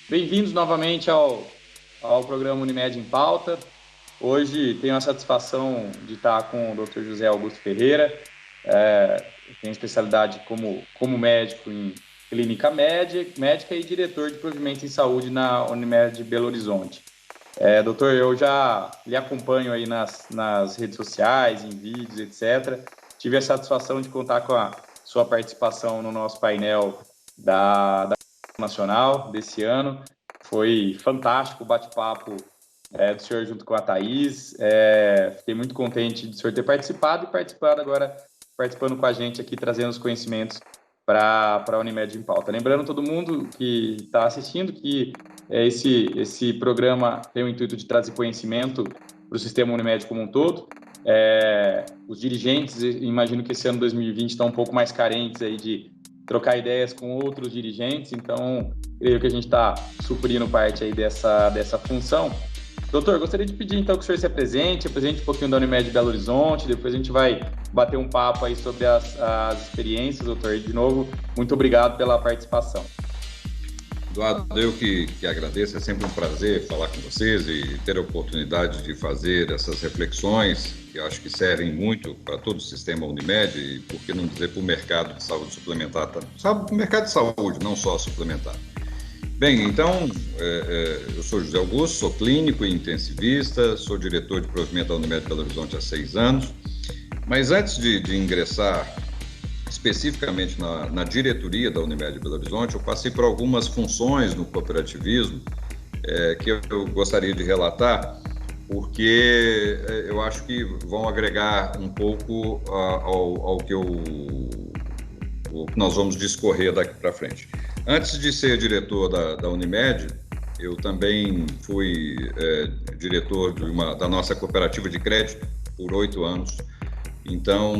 Bem-vindos novamente ao programa Unimed em Pauta. Hoje tenho a satisfação de estar com o Dr. José Augusto Ferreira. Tem especialidade como médico em clínica médica e diretor de provimento em saúde na Unimed de Belo Horizonte. Doutor, eu já lhe acompanho aí nas redes sociais, em vídeos, etc. Tive a satisfação de contar com a sua participação no nosso painel da Nacional desse ano. Foi fantástico o bate-papo do senhor junto com a Thaís. Fiquei muito contente de o senhor ter participado participando com a gente aqui, trazendo os conhecimentos para a Unimed em Pauta. Lembrando todo mundo que está assistindo que esse programa tem o intuito de trazer conhecimento para o sistema Unimed como um todo. Os dirigentes, imagino que esse ano 2020 está um pouco mais carentes aí de trocar ideias com outros dirigentes, então creio que a gente está suprindo parte aí dessa função. Doutor, gostaria de pedir então que o senhor se apresente um pouquinho da Unimed Belo Horizonte, depois a gente vai bater um papo aí sobre as experiências, doutor. E de novo, muito obrigado pela participação. Eduardo, eu que agradeço, é sempre um prazer falar com vocês e ter a oportunidade de fazer essas reflexões que eu acho que servem muito para todo o sistema Unimed e, por que não dizer, para o mercado de saúde suplementar, para o mercado de saúde, não só suplementar. Bem, então, eu sou José Augusto, sou clínico e intensivista, sou diretor de provimento da Unimed Belo Horizonte há 6 anos, mas antes de ingressar especificamente na diretoria da Unimed Belo Horizonte, eu passei por algumas funções no cooperativismo que eu gostaria de relatar, porque eu acho que vão agregar um pouco ao que nós vamos discorrer daqui para frente. Antes de ser diretor da Unimed, eu também fui diretor da nossa cooperativa de crédito por 8 anos. Então,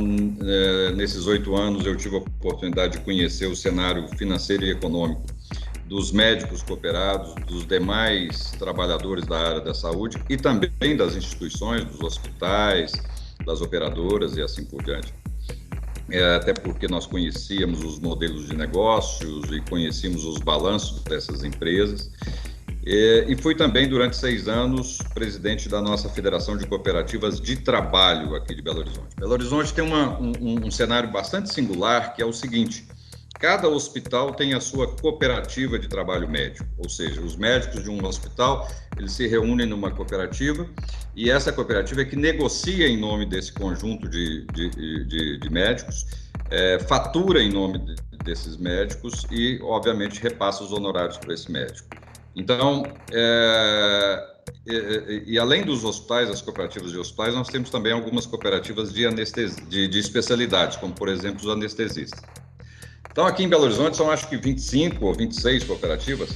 nesses 8 anos, eu tive a oportunidade de conhecer o cenário financeiro e econômico dos médicos cooperados, dos demais trabalhadores da área da saúde e também das instituições, dos hospitais, das operadoras e assim por diante. Até porque nós conhecíamos os modelos de negócios e conhecíamos os balanços dessas empresas. E fui também, durante 6 anos, presidente da nossa Federação de Cooperativas de Trabalho aqui de Belo Horizonte. Belo Horizonte tem um cenário bastante singular, que é o seguinte: cada hospital tem a sua cooperativa de trabalho médico, ou seja, os médicos de um hospital, eles se reúnem numa cooperativa e essa cooperativa é que negocia em nome desse conjunto de médicos, fatura em nome desses médicos e, obviamente, repassa os honorários para esse médico. Então, e além dos hospitais, as cooperativas de hospitais, nós temos também algumas cooperativas de especialidades, como, por exemplo, os anestesistas. Então, aqui em Belo Horizonte, são acho que 25 ou 26 cooperativas,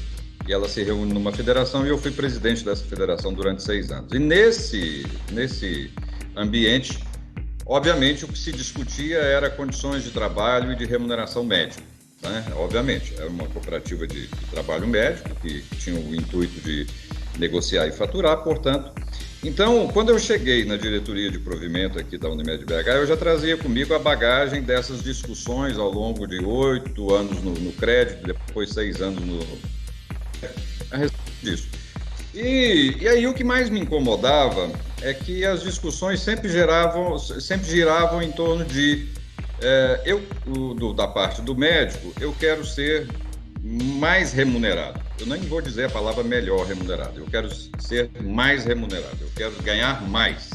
e elas se reúnem numa federação, e eu fui presidente dessa federação durante 6 anos. E nesse ambiente, obviamente, o que se discutia era condições de trabalho e de remuneração médica. Obviamente, era uma cooperativa de trabalho médico que tinha o intuito de negociar e faturar, portanto. Então, quando eu cheguei na diretoria de provimento aqui da Unimed BH, eu já trazia comigo a bagagem dessas discussões ao longo de 8 anos no crédito, depois 6 anos a respeito disso. E aí o que mais me incomodava é que as discussões sempre giravam em torno de da parte do médico, eu quero ser mais remunerado. Eu nem vou dizer a palavra melhor remunerado, eu quero ser mais remunerado, eu quero ganhar mais.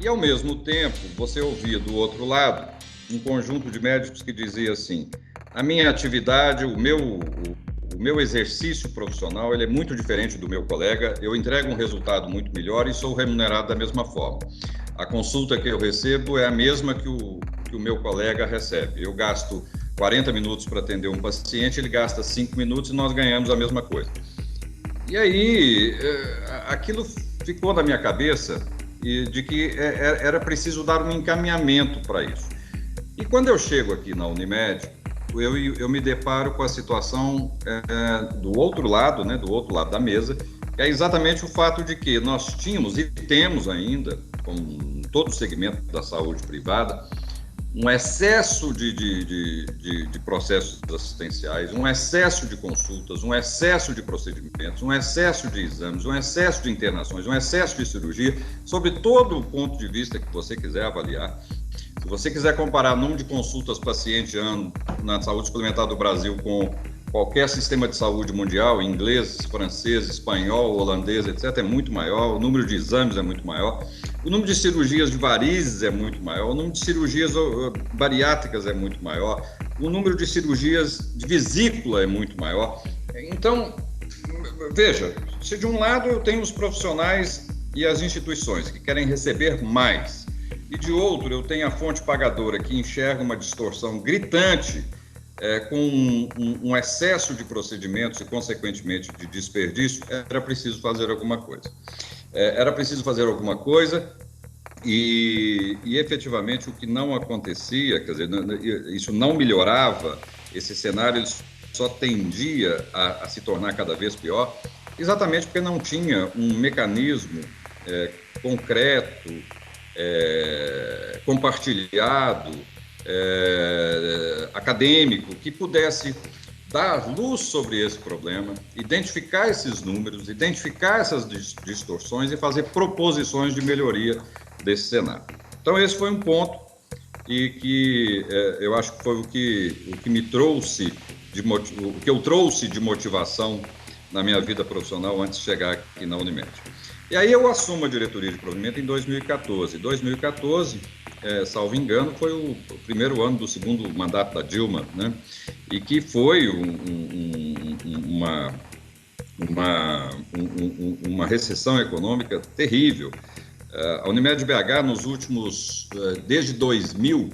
E, ao mesmo tempo, você ouvia do outro lado um conjunto de médicos que dizia assim: a minha atividade, o meu exercício profissional, ele é muito diferente do meu colega, eu entrego um resultado muito melhor e sou remunerado da mesma forma. A consulta que eu recebo é a mesma que o meu colega recebe. Eu gasto 40 minutos para atender um paciente, ele gasta 5 minutos e nós ganhamos a mesma coisa. E aí, aquilo ficou na minha cabeça de que era preciso dar um encaminhamento para isso. E quando eu chego aqui na Unimed, eu me deparo com a situação do outro lado, né, do outro lado da mesa, que é exatamente o fato de que nós tínhamos e temos ainda, como todo o segmento da saúde privada, um excesso de processos assistenciais, um excesso de consultas, um excesso de procedimentos, um excesso de exames, um excesso de internações, um excesso de cirurgia, sob todo o ponto de vista que você quiser avaliar. Se você quiser comparar o número de consultas paciente ano na saúde suplementar do Brasil com qualquer sistema de saúde mundial, inglês, francês, espanhol, holandês, etc., é muito maior, o número de exames é muito maior, o número de cirurgias de varizes é muito maior, o número de cirurgias bariátricas é muito maior, o número de cirurgias de vesícula é muito maior. Então, veja, se de um lado eu tenho os profissionais e as instituições que querem receber mais, e de outro eu tenho a fonte pagadora que enxerga uma distorção gritante com um excesso de procedimentos e, consequentemente, de desperdício, era preciso fazer alguma coisa. E efetivamente, o que não acontecia, quer dizer, isso não melhorava, esse cenário ele só tendia a se tornar cada vez pior, exatamente porque não tinha um mecanismo concreto, compartilhado, acadêmico, que pudesse dar luz sobre esse problema, identificar esses números, identificar essas distorções e fazer proposições de melhoria desse cenário. Então, esse foi um ponto e que eu acho que foi o que me trouxe, o que eu trouxe de motivação na minha vida profissional antes de chegar aqui na Unimed. E aí eu assumo a diretoria de provimento em 2014. 2014, salvo engano, foi o primeiro ano do segundo mandato da Dilma, né? E que foi uma recessão econômica terrível. A Unimed BH, nos últimos, desde 2000,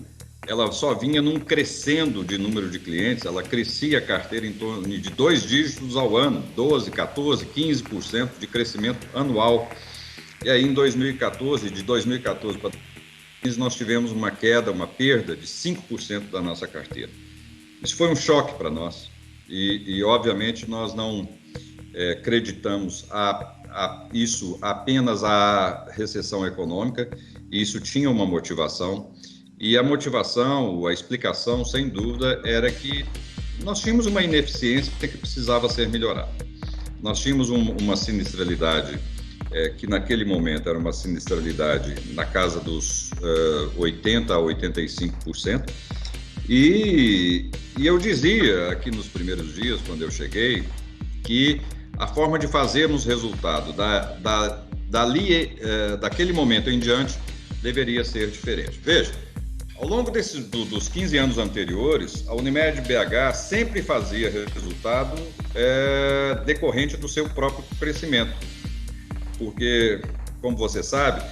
ela só vinha num crescendo de número de clientes, ela crescia a carteira em torno de 2 dígitos ao ano, 12%, 14%, 15% de crescimento anual. E aí, em 2014, de 2014 para 2015, nós tivemos uma queda, uma perda de 5% da nossa carteira. Isso foi um choque para nós e obviamente, nós não acreditamos isso apenas à recessão econômica, e isso tinha uma motivação. E a motivação, a explicação, sem dúvida, era que nós tínhamos uma ineficiência que precisava ser melhorada. Nós tínhamos uma sinistralidade que naquele momento era uma sinistralidade na casa dos 80% a 85%. E eu dizia aqui nos primeiros dias, quando eu cheguei, que a forma de fazermos resultado daquele momento em diante deveria ser diferente. Veja, ao longo dos 15 anos anteriores, a Unimed BH sempre fazia resultado decorrente do seu próprio crescimento. Porque, como você sabe,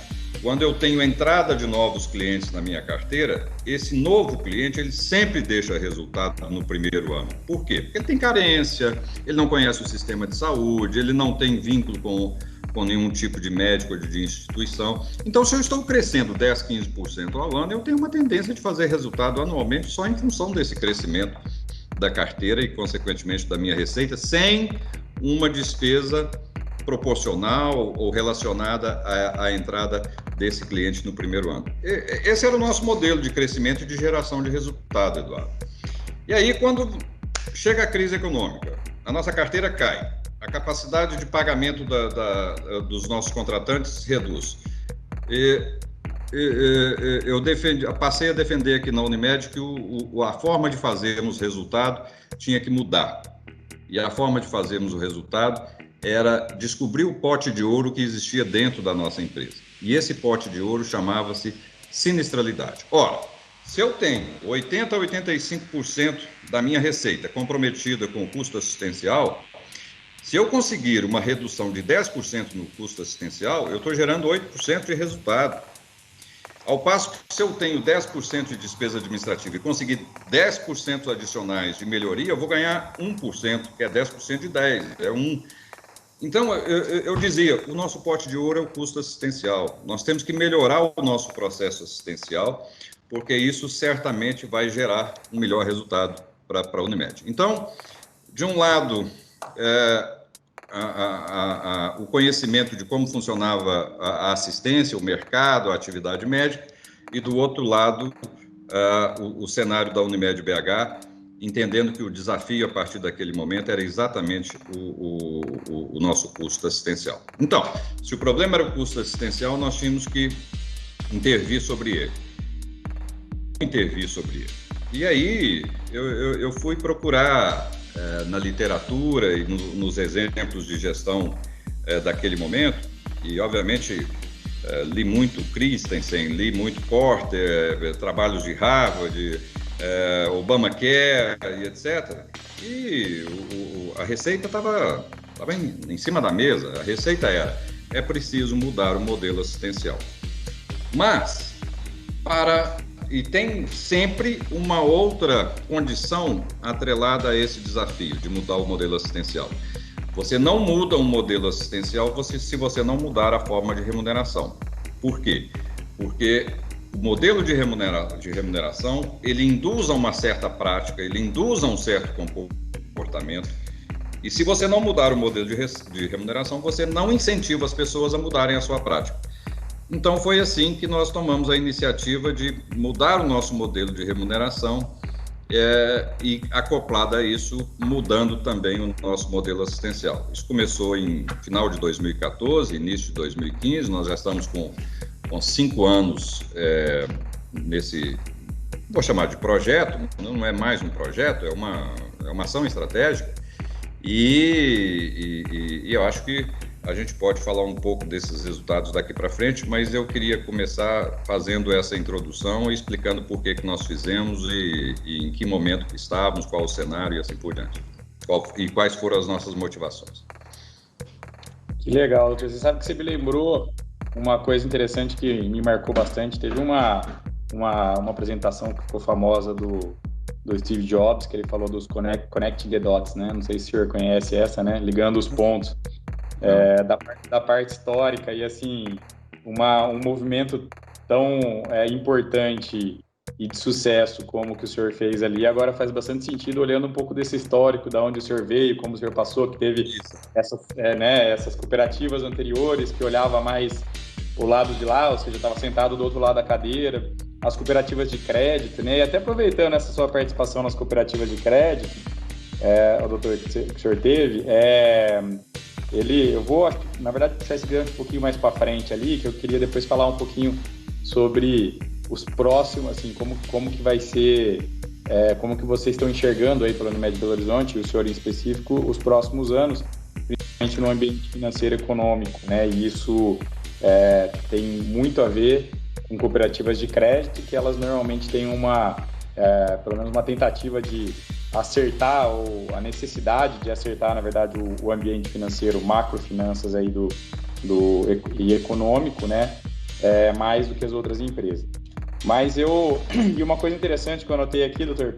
quando eu tenho entrada de novos clientes na minha carteira, esse novo cliente ele sempre deixa resultado no primeiro ano. Por quê? Porque ele tem carência, ele não conhece o sistema de saúde, ele não tem vínculo com nenhum tipo de médico ou de instituição. Então, se eu estou crescendo 10%, 15% ao ano, eu tenho uma tendência de fazer resultado anualmente só em função desse crescimento da carteira e, consequentemente, da minha receita, sem uma despesa proporcional ou relacionada à entrada desse cliente no primeiro ano. Esse era o nosso modelo de crescimento e de geração de resultado, Eduardo. E aí, quando chega a crise econômica, a nossa carteira cai, a capacidade de pagamento dos nossos contratantes reduz. Eu passei a defender aqui na Unimed que a forma de fazermos resultado tinha que mudar. E a forma de fazermos o resultado era descobrir o pote de ouro que existia dentro da nossa empresa. E esse pote de ouro chamava-se sinistralidade. Ora, se eu tenho 80% a 85% da minha receita comprometida com o custo assistencial, se eu conseguir uma redução de 10% no custo assistencial, eu estou gerando 8% de resultado. Ao passo que, se eu tenho 10% de despesa administrativa e conseguir 10% adicionais de melhoria, eu vou ganhar 1%, que é 10% de 10%, é 1%. Então, eu dizia, o nosso pote de ouro é o custo assistencial. Nós temos que melhorar o nosso processo assistencial, porque isso certamente vai gerar um melhor resultado para a Unimed. Então, de um lado, o conhecimento de como funcionava a assistência, o mercado, a atividade médica, e do outro lado, o cenário da Unimed BH, entendendo que o desafio a partir daquele momento era exatamente o nosso custo assistencial. Então, se o problema era o custo assistencial, nós tínhamos que intervir sobre ele. E aí, eu fui procurar na literatura e nos exemplos de gestão daquele momento, e obviamente li muito Christensen, li muito Porter, trabalhos de Harvard, Obamacare e etc. E a receita estava em cima da mesa. A receita é preciso mudar o modelo assistencial. Mas, e tem sempre uma outra condição atrelada a esse desafio de mudar o modelo assistencial. Você não muda um modelo assistencial se você não mudar a forma de remuneração. Por quê? Porque o modelo de remuneração, ele induz a uma certa prática, ele induz a um certo comportamento. E se você não mudar o modelo de remuneração, você não incentiva as pessoas a mudarem a sua prática. Então, foi assim que nós tomamos a iniciativa de mudar o nosso modelo de remuneração e, acoplado a isso, mudando também o nosso modelo assistencial. Isso começou em final de 2014, início de 2015, nós já estamos com 5 anos nesse, vou chamar de projeto, não é mais um projeto, é uma ação estratégica, e eu acho que a gente pode falar um pouco desses resultados daqui para frente, mas eu queria começar fazendo essa introdução e explicando por que nós fizemos e em que momento que estávamos, qual o cenário e assim por diante. E quais foram as nossas motivações. Que legal, doutor. Você sabe que você me lembrou uma coisa interessante que me marcou bastante. Teve uma apresentação que ficou famosa do Steve Jobs, que ele falou dos Connecting the Dots, né? Não sei se o senhor conhece essa, né? Ligando os pontos. Da parte histórica e assim um movimento tão importante e de sucesso como o que o senhor fez ali, agora faz bastante sentido olhando um pouco desse histórico, da onde o senhor veio, como o senhor passou, que teve essas cooperativas anteriores que olhava mais o lado de lá, ou seja, estava sentado do outro lado da cadeira, as cooperativas de crédito, né? E até aproveitando essa sua participação nas cooperativas de crédito, o doutor que o senhor teve, eu vou, na verdade, puxar esse gancho um pouquinho mais para frente ali, que eu queria depois falar um pouquinho sobre os próximos, assim, como que vai ser, como que vocês estão enxergando aí pela Unimed Belo Horizonte, e o senhor em específico, os próximos anos, principalmente no ambiente financeiro e econômico, né? E isso tem muito a ver com cooperativas de crédito, que elas normalmente têm pelo menos uma tentativa de acertar, ou a necessidade de acertar, na verdade, o ambiente financeiro, macrofinanças aí e econômico, né, mais do que as outras empresas. Mas e uma coisa interessante que eu anotei aqui, doutor,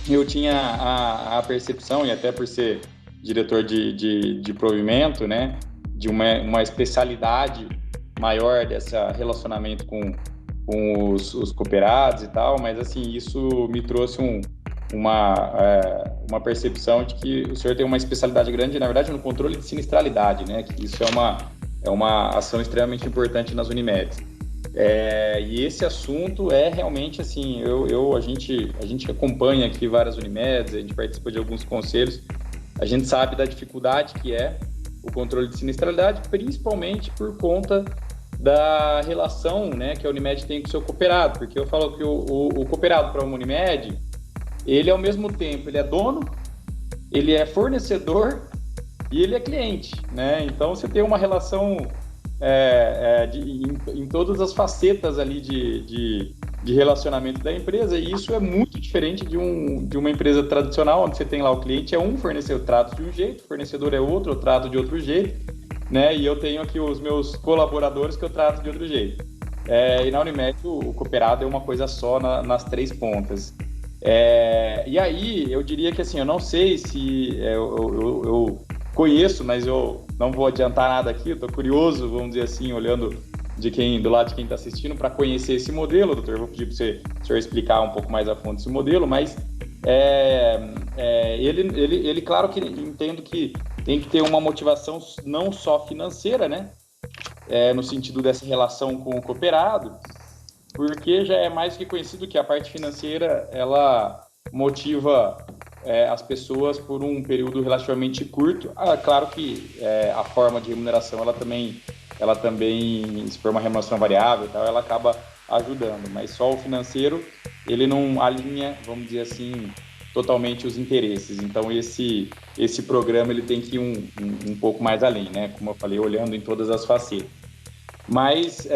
eu tinha a percepção, e até por ser diretor de provimento, né, de uma especialidade maior desse relacionamento com os cooperados e tal, mas assim, isso me trouxe uma percepção de que o senhor tem uma especialidade grande, na verdade, no controle de sinistralidade, né? Que isso é uma ação extremamente importante nas Unimedes. E esse assunto realmente, assim, a gente acompanha aqui várias Unimedes, a gente participa de alguns conselhos, a gente sabe da dificuldade que é o controle de sinistralidade, principalmente por conta da relação, né, que a Unimed tem com o seu cooperado, porque eu falo que o cooperado para uma Unimed, ele ao mesmo tempo, ele é dono, ele é fornecedor e ele é cliente, né? Então você tem uma relação em todas as facetas ali de relacionamento da empresa, e isso é muito diferente de uma empresa tradicional, onde você tem lá o cliente é um, fornecedor trata de um jeito, o fornecedor é outro, eu trato de outro jeito, né? E eu tenho aqui os meus colaboradores que eu trato de outro jeito. E na Unimed o cooperado é uma coisa só nas três pontas. E aí eu diria que assim, eu não sei se eu conheço, mas eu não vou adiantar nada aqui, eu estou curioso, vamos dizer assim, olhando do lado de quem está assistindo para conhecer esse modelo, doutor. Eu vou pedir para o senhor explicar um pouco mais a fundo esse modelo, mas ele claro que entendo que tem que ter uma motivação não só financeira, né? No sentido dessa relação com o cooperado, porque já é mais que conhecido que a parte financeira, ela motiva as pessoas por um período relativamente curto. Claro que a forma de remuneração, ela também, se for uma remuneração variável e tal, ela acaba ajudando, mas só o financeiro, ele não alinha, vamos dizer assim, totalmente os interesses. Então, esse programa, ele tem que ir um pouco mais além, né? Como eu falei, olhando em todas as facetas. Mas,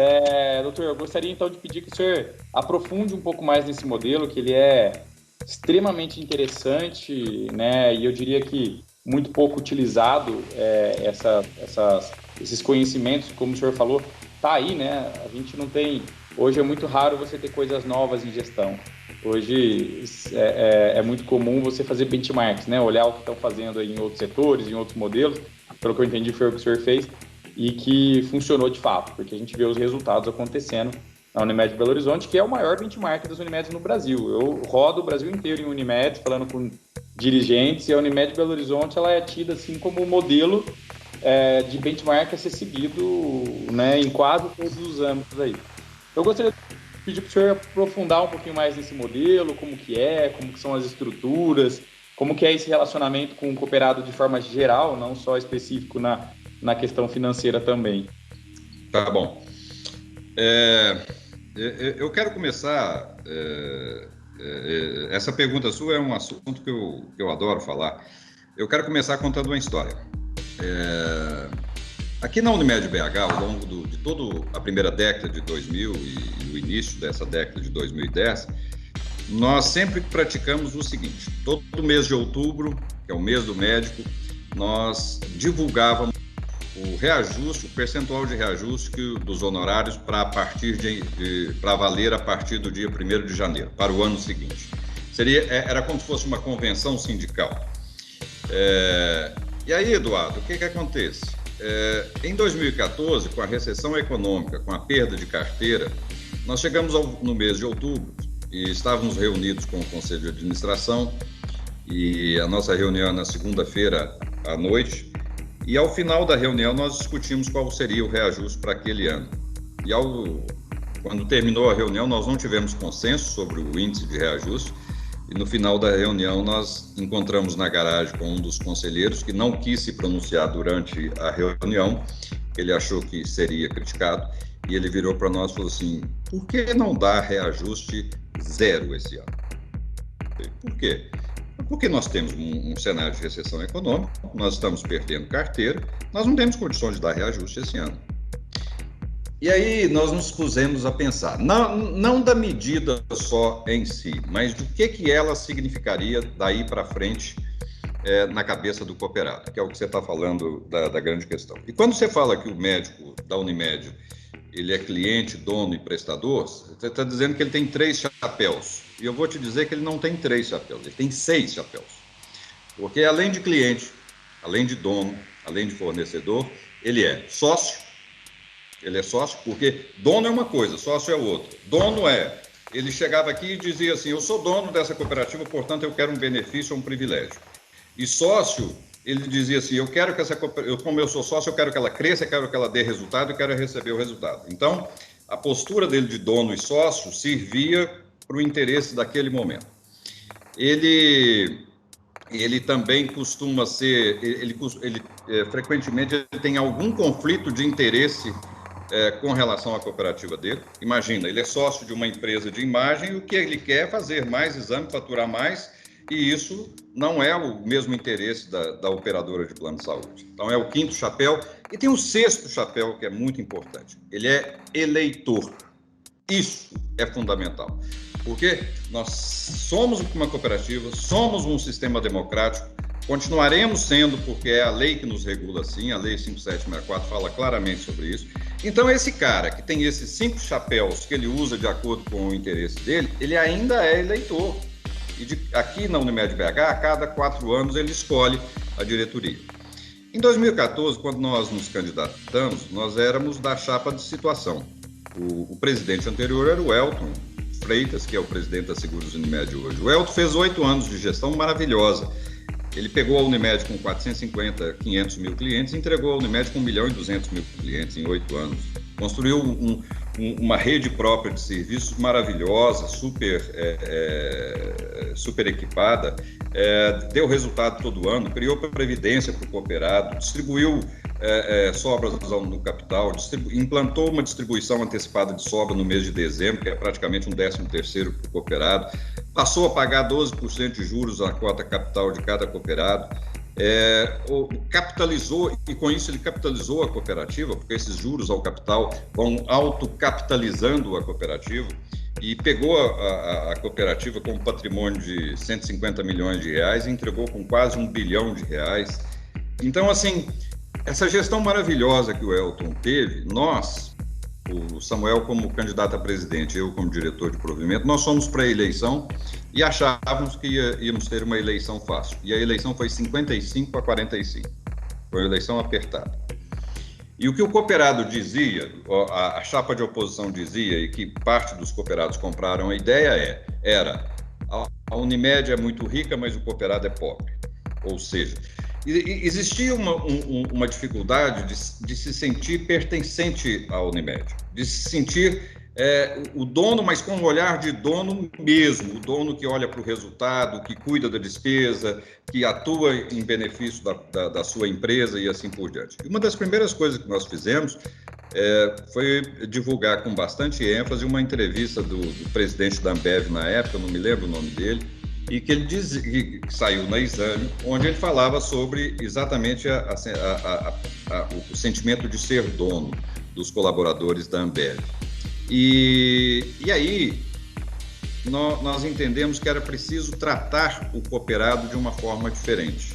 doutor, eu gostaria então de pedir que o senhor aprofunde um pouco mais nesse modelo, que ele é extremamente interessante, né? E eu diria que muito pouco utilizado, esses conhecimentos, como o senhor falou, tá aí, né? A gente não tem. Hoje é muito raro você ter coisas novas em gestão. Hoje é muito comum você fazer benchmarks, né? Olhar o que estão fazendo aí em outros setores, em outros modelos. Pelo que eu entendi, foi o que o senhor fez e que funcionou de fato, porque a gente vê os resultados acontecendo na Unimed Belo Horizonte, que é o maior benchmark das Unimeds no Brasil. Eu rodo o Brasil inteiro em Unimed, falando com dirigentes, e a Unimed Belo Horizonte ela é tida assim como o modelo de benchmark a ser seguido, né, em quase todos os âmbitos aí. Eu gostaria de pedir para o senhor aprofundar um pouquinho mais nesse modelo, como que são as estruturas, como que é esse relacionamento com o cooperado de forma geral, não só específico na questão financeira também. Tá bom. Eu quero começar. Essa pergunta sua é um assunto que eu adoro falar. Eu quero começar contando uma história. Aqui na Unimed BH, ao longo de toda a primeira década de 2000 e o início dessa década de 2010, nós sempre praticamos o seguinte: todo mês de outubro, que é o mês do médico, nós divulgávamos o reajuste, o percentual de reajuste dos honorários para valer a partir do dia 1º de janeiro, para o ano seguinte. Era como se fosse uma convenção sindical. E aí, Eduardo, o que acontece? Em 2014, com a recessão econômica, com a perda de carteira, nós chegamos no mês de outubro e estávamos reunidos com o Conselho de Administração, e a nossa reunião na segunda-feira à noite, e ao final da reunião nós discutimos qual seria o reajuste para aquele ano. E quando terminou a reunião, nós não tivemos consenso sobre o índice de reajuste, e no final da reunião nós encontramos na garagem com um dos conselheiros que não quis se pronunciar durante a reunião. Ele achou que seria criticado, e ele virou para nós e falou assim: por que não dar reajuste zero esse ano? Por quê? Porque nós temos um cenário de recessão econômica, nós estamos perdendo carteira, nós não temos condições de dar reajuste esse ano. E aí nós nos pusemos a pensar, não da medida só em si, mas do que ela significaria daí para frente na cabeça do cooperado, que é o que você está falando da grande questão. E quando você fala que o médico da Unimed, ele é cliente, dono e prestador, você está dizendo que ele tem 3 chapéus. E eu vou te dizer que ele não tem 3 chapéus, ele tem 6 chapéus. Porque além de cliente, além de dono, além de fornecedor, ele é sócio. Ele é sócio porque dono é uma coisa, sócio é outra. Dono ele chegava aqui e dizia assim: eu sou dono dessa cooperativa, portanto eu quero um benefício ou um privilégio. E sócio, ele dizia assim: eu quero que como eu sou sócio, eu quero que ela cresça, eu quero que ela dê resultado, eu quero receber o resultado. Então, a postura dele de dono e sócio servia para o interesse daquele momento. Ele também costuma ser, frequentemente ele tem algum conflito de interesse com relação à cooperativa dele. Imagina, ele é sócio de uma empresa de imagem e o que ele quer é fazer mais exame, faturar mais, e isso não é o mesmo interesse da operadora de plano de saúde. Então é o 5º chapéu. E tem o 6º chapéu, que é muito importante: ele é eleitor. Isso é fundamental, porque nós somos uma cooperativa, somos um sistema democrático, continuaremos sendo, porque é a lei que nos regula assim, a Lei 5764 fala claramente sobre isso. Então esse cara que tem esses 5 chapéus que ele usa de acordo com o interesse dele, ele ainda é eleitor. E aqui na Unimed BH, a cada 4 anos ele escolhe a diretoria. Em 2014, quando nós nos candidatamos, nós éramos da chapa de situação. O presidente anterior era o Elton Freitas, que é o presidente da Seguros Unimed hoje. O Elton fez 8 anos de gestão maravilhosa. Ele pegou a Unimed com 450, 500 mil clientes e entregou a Unimed com 1.200.000 clientes em 8 anos. Construiu uma rede própria de serviços maravilhosa, super equipada, deu resultado todo ano, criou previdência para o cooperado, distribuiu sobras no capital, implantou uma distribuição antecipada de sobra no mês de dezembro, que é praticamente um 13º para o cooperado, passou a pagar 12% de juros à cota capital de cada cooperado, capitalizou, e com isso ele capitalizou a cooperativa, porque esses juros ao capital vão autocapitalizando a cooperativa, e pegou a cooperativa com um patrimônio de 150 milhões de reais e entregou com quase R$1 bilhão. Então, assim, essa gestão maravilhosa que o Elton teve, nós, o Samuel como candidato a presidente, eu como diretor de provimento, nós fomos para a eleição e achávamos que íamos ter uma eleição fácil. E a eleição foi 55-45. Foi uma eleição apertada. E o que o cooperado dizia, a chapa de oposição dizia, e que parte dos cooperados compraram a ideia era a Unimed é muito rica, mas o cooperado é pobre. Ou seja, existia uma dificuldade de se sentir pertencente à Unimed, de se sentir o dono, mas com um olhar de dono mesmo, o dono que olha para o resultado, que cuida da despesa, que atua em benefício da sua empresa e assim por diante. E uma das primeiras coisas que nós fizemos foi divulgar com bastante ênfase uma entrevista do presidente da Ambev na época, eu não me lembro o nome dele, e que ele dizia, que saiu na Exame, onde ele falava sobre exatamente o sentimento de ser dono dos colaboradores da Ambev. E aí nós entendemos que era preciso tratar o cooperado de uma forma diferente.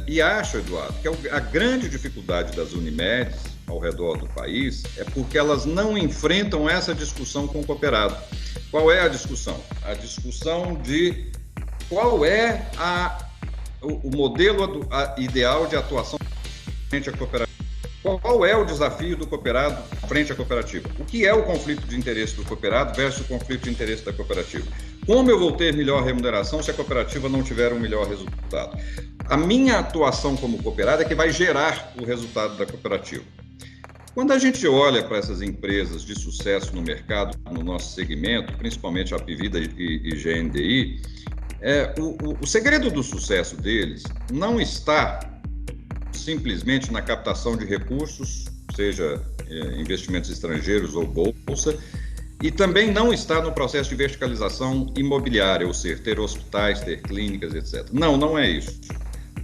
E acho, Eduardo, que a grande dificuldade das Unimedes ao redor do país é porque elas não enfrentam essa discussão com o cooperado. Qual é a discussão? A discussão de qual é o modelo ideal de atuação frente à cooperativa. Qual é o desafio do cooperado frente à cooperativa? O que é o conflito de interesse do cooperado versus o conflito de interesse da cooperativa? Como eu vou ter melhor remuneração se a cooperativa não tiver um melhor resultado? A minha atuação como cooperado é que vai gerar o resultado da cooperativa. Quando a gente olha para essas empresas de sucesso no mercado, no nosso segmento, principalmente a Apvida e GNDI, o segredo do sucesso deles não está simplesmente na captação de recursos, seja investimentos estrangeiros ou bolsa, e também não está no processo de verticalização imobiliária, ou seja, ter hospitais, ter clínicas, etc. Não é isso.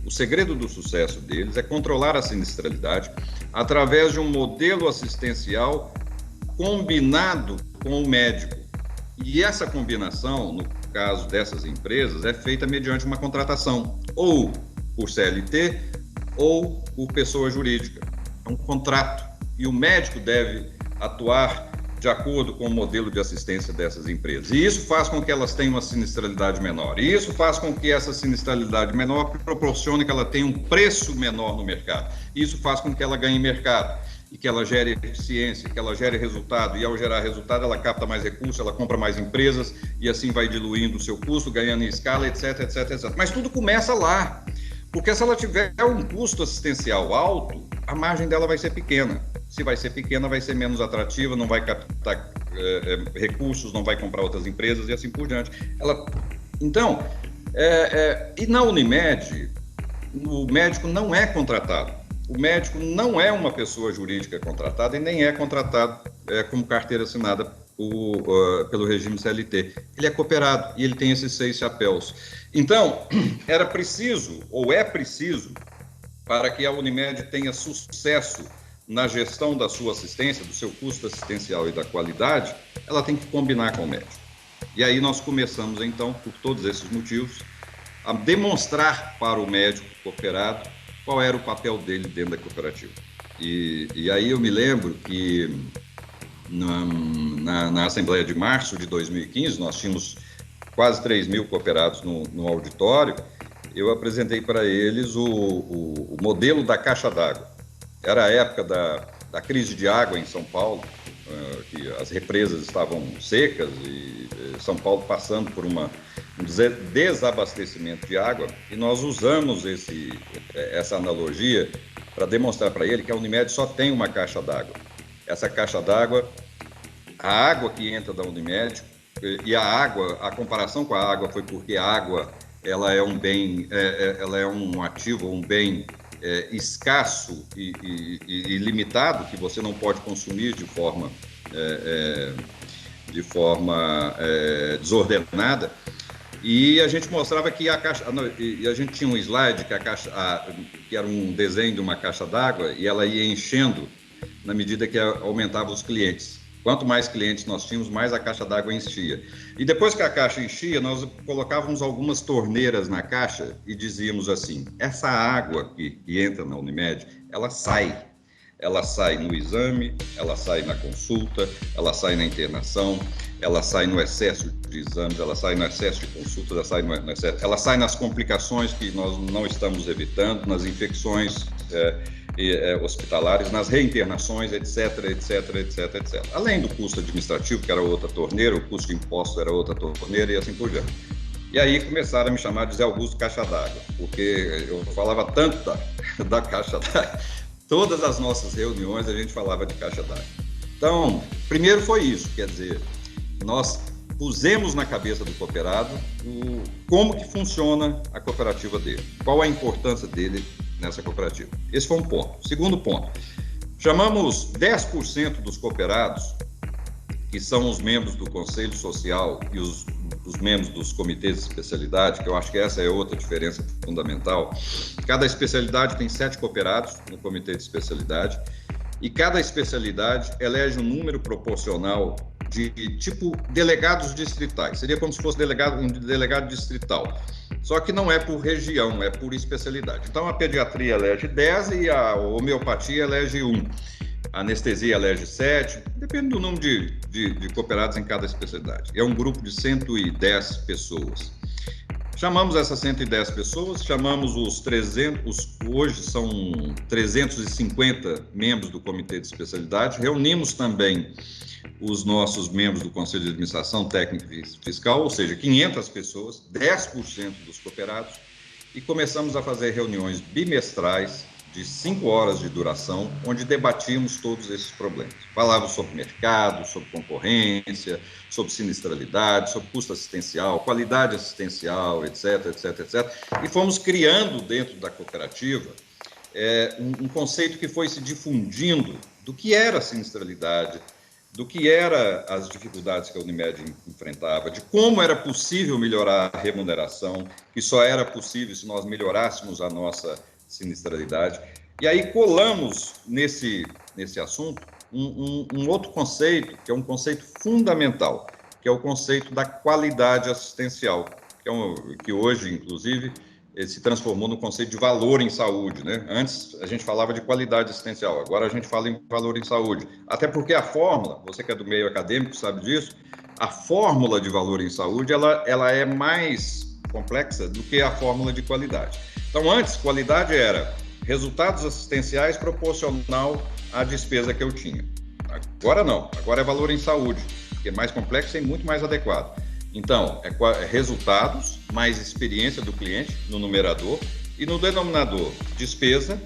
O segredo do sucesso deles é controlar a sinistralidade através de um modelo assistencial combinado com o médico. E essa combinação, no caso dessas empresas, é feita mediante uma contratação, ou por CLT, ou por pessoa jurídica. É um contrato. E o médico deve atuar de acordo com o modelo de assistência dessas empresas. E isso faz com que elas tenham uma sinistralidade menor. E isso faz com que essa sinistralidade menor proporcione que ela tenha um preço menor no mercado. E isso faz com que ela ganhe mercado e que ela gere eficiência, que ela gere resultado. E ao gerar resultado, ela capta mais recursos, ela compra mais empresas e assim vai diluindo o seu custo, ganhando em escala, etc, etc, etc. Mas tudo começa lá. Porque se ela tiver um custo assistencial alto, a margem dela vai ser pequena. Se vai ser pequena, vai ser menos atrativa, não vai captar recursos, não vai comprar outras empresas e assim por diante. Então, e na Unimed, o médico não é contratado. O médico não é uma pessoa jurídica contratada e nem é contratado como carteira assinada pelo regime CLT. Ele é cooperado e ele tem esses 6 chapéus. Então, era preciso, ou é preciso, para que a Unimed tenha sucesso na gestão da sua assistência, do seu custo assistencial e da qualidade, ela tem que combinar com o médico. E aí nós começamos, então, por todos esses motivos, a demonstrar para o médico cooperado qual era o papel dele dentro da cooperativa. E aí eu me lembro que na Assembleia de Março de 2015, nós tínhamos quase 3.000 cooperados no auditório, eu apresentei para eles o modelo da caixa d'água. Era a época da crise de água em São Paulo, que as represas estavam secas e São Paulo passando por um desabastecimento de água, e nós usamos essa analogia para demonstrar para ele que a Unimed só tem uma caixa d'água. essa caixa d'água, a água que entra da Unimed, e a água, a comparação com a água foi porque a água, ela é um bem, ela é um ativo, um bem escasso e limitado, que você não pode consumir de forma desordenada. E a gente mostrava que a caixa, e a gente tinha um slide que era um desenho de uma caixa d'água, e ela ia enchendo na medida que aumentava os clientes. Quanto mais clientes nós tínhamos, mais a caixa d'água enchia. E depois que a caixa enchia, nós colocávamos algumas torneiras na caixa e dizíamos assim: essa água que entra na Unimed, ela sai. Ela sai no exame, ela sai na consulta, ela sai na internação, ela sai no excesso de exames, ela sai no excesso de consultas, ela sai nas complicações que nós não estamos evitando, nas infecções hospitalares, nas reinternações, etc. Além do custo administrativo, que era outra torneira, o custo de imposto era outra torneira e assim por diante. E aí começaram a me chamar de José Augusto Caixa d'Água, porque eu falava tanto da Caixa d'Água. Todas as nossas reuniões a gente falava de caixa d'água. Então, primeiro foi isso, quer dizer, nós pusemos na cabeça do cooperado como que funciona a cooperativa dele, qual a importância dele nessa cooperativa. Esse foi um ponto. Segundo ponto, chamamos 10% dos cooperados, que são os membros do Conselho Social e os membros dos comitês de especialidade, que eu acho que essa é outra diferença fundamental. Cada especialidade tem 7 cooperados no comitê de especialidade e cada especialidade elege um número proporcional de tipo delegados distritais. Seria como se fosse um delegado distrital. Só que não é por região, é por especialidade. Então, a pediatria elege 10 e a homeopatia elege 1. A anestesia elege 7, depende do número de cooperados em cada especialidade. É um grupo de 110 pessoas. Chamamos essas 110 pessoas, chamamos os 300, hoje são 350 membros do comitê de especialidade, reunimos também os nossos membros do Conselho de Administração Técnica e Fiscal, ou seja, 500 pessoas, 10% dos cooperados, e começamos a fazer reuniões bimestrais de 5 horas de duração, onde debatíamos todos esses problemas. Falávamos sobre mercado, sobre concorrência, sobre sinistralidade, sobre custo assistencial, qualidade assistencial, etc. E fomos criando dentro da cooperativa um conceito que foi se difundindo do que era a sinistralidade, do que eram as dificuldades que a Unimed enfrentava, de como era possível melhorar a remuneração, que só era possível se nós melhorássemos a nossa sinistralidade. E aí colamos nesse assunto um outro conceito, que é um conceito fundamental, que é o conceito da qualidade assistencial, que hoje, inclusive, se transformou no conceito de valor em saúde, né? Antes a gente falava de qualidade assistencial, agora a gente fala em valor em saúde. Até porque a fórmula, você que é do meio acadêmico sabe disso, a fórmula de valor em saúde, ela é mais complexa do que a fórmula de qualidade. Então, antes, qualidade era resultados assistenciais proporcional à despesa que eu tinha. Agora não, agora é valor em saúde, que é mais complexo e muito mais adequado. Então, é resultados mais experiência do cliente no numerador e no denominador despesa,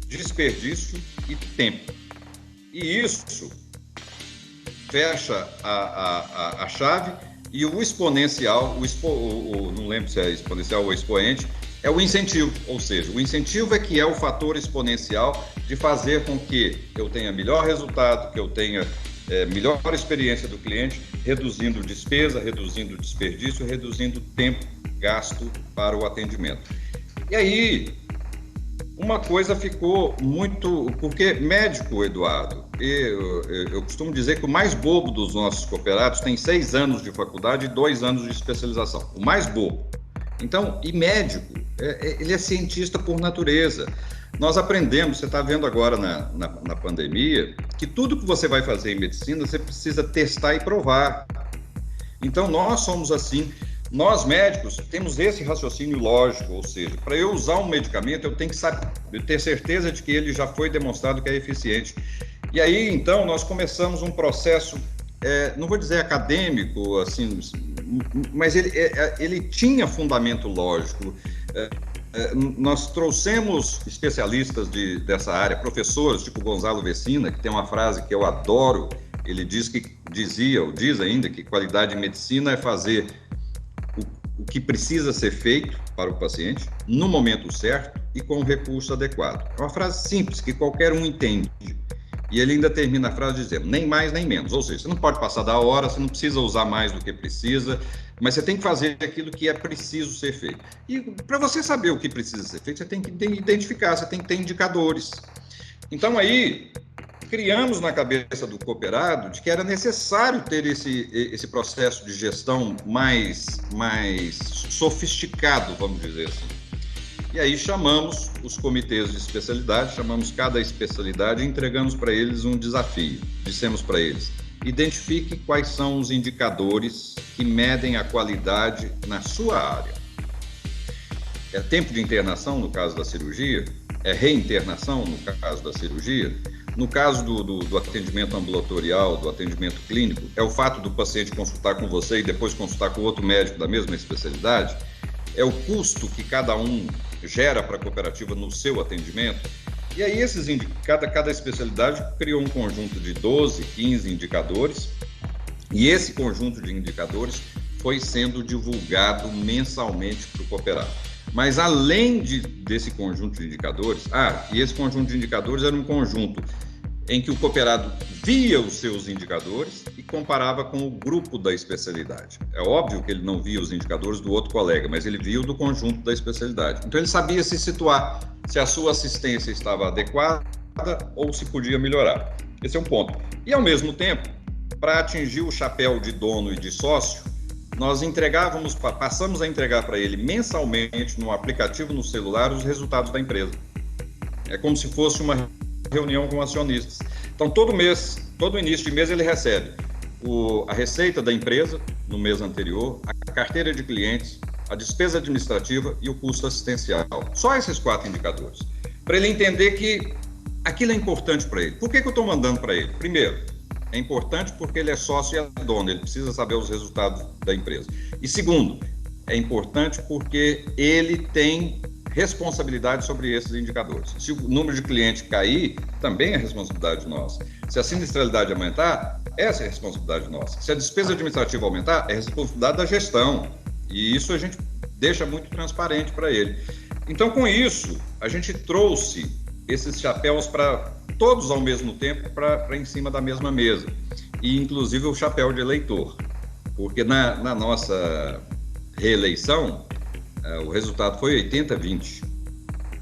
desperdício e tempo. E isso fecha a chave e o exponencial, não lembro se é exponencial ou expoente, é o incentivo, ou seja, o incentivo é que é o fator exponencial de fazer com que eu tenha melhor resultado, que eu tenha melhor experiência do cliente, reduzindo despesa, reduzindo desperdício, reduzindo tempo gasto para o atendimento. E aí, uma coisa ficou muito... Porque médico, Eduardo, eu costumo dizer que o mais bobo dos nossos cooperados tem 6 anos de faculdade e 2 anos de especialização. O mais bobo. Então, e médico, ele é cientista por natureza. Nós aprendemos, você está vendo agora na pandemia, que tudo que você vai fazer em medicina, você precisa testar e provar. Então, nós somos assim. Nós, médicos, temos esse raciocínio lógico, ou seja, para eu usar um medicamento, eu tenho que ter certeza de que ele já foi demonstrado que é eficiente. E aí, então, nós começamos um processo, não vou dizer acadêmico, assim, mas ele tinha fundamento lógico. nós trouxemos especialistas dessa área, professores, tipo Gonzalo Vecina, que tem uma frase que eu adoro. Ele diz ainda, que qualidade em medicina é fazer o que precisa ser feito para o paciente, no momento certo e com o recurso adequado. É uma frase simples, que qualquer um entende. E ele ainda termina a frase dizendo, nem mais nem menos. Ou seja, você não pode passar da hora, você não precisa usar mais do que precisa, mas você tem que fazer aquilo que é preciso ser feito. E para você saber o que precisa ser feito, você tem que identificar, você tem que ter indicadores. Então aí, criamos na cabeça do cooperado de que era necessário ter esse processo de gestão mais sofisticado, vamos dizer assim. E aí chamamos os comitês de especialidade, chamamos cada especialidade e entregamos para eles um desafio. Dissemos para eles, identifique quais são os indicadores que medem a qualidade na sua área. É tempo de internação, no caso da cirurgia? É reinternação, no caso da cirurgia? No caso do atendimento ambulatorial, do atendimento clínico, é o fato do paciente consultar com você e depois consultar com outro médico da mesma especialidade? É o custo que cada um gera para a cooperativa no seu atendimento? E aí cada especialidade criou um conjunto de 12, 15 indicadores, e esse conjunto de indicadores foi sendo divulgado mensalmente para o cooperado. Mas além desse conjunto de indicadores, e esse conjunto de indicadores era um conjunto em que o cooperado via os seus indicadores e comparava com o grupo da especialidade. É óbvio que ele não via os indicadores do outro colega, mas ele via o do conjunto da especialidade. Então ele sabia se situar, se a sua assistência estava adequada ou se podia melhorar. Esse é um ponto. E ao mesmo tempo, para atingir o chapéu de dono e de sócio, nós passamos a entregar para ele mensalmente, no aplicativo no celular, os resultados da empresa. É como se fosse uma reunião com acionistas. Então, todo início de mês, ele recebe a receita da empresa no mês anterior, a carteira de clientes, a despesa administrativa e o custo assistencial. Só esses 4 indicadores. Para ele entender que aquilo é importante para ele. Por que eu estou mandando para ele? Primeiro, é importante porque ele é sócio e é dono, ele precisa saber os resultados da empresa. E segundo, é importante porque ele tem responsabilidade sobre esses indicadores. Se o número de clientes cair, também é responsabilidade nossa. Se a sinistralidade aumentar, essa é a responsabilidade nossa. Se a despesa administrativa aumentar, é responsabilidade da gestão. E isso a gente deixa muito transparente para ele. Então, com isso, a gente trouxe esses chapéus para todos ao mesmo tempo, para em cima da mesma mesa. E, inclusive, o chapéu de eleitor. Porque na nossa reeleição, o resultado foi 80-20.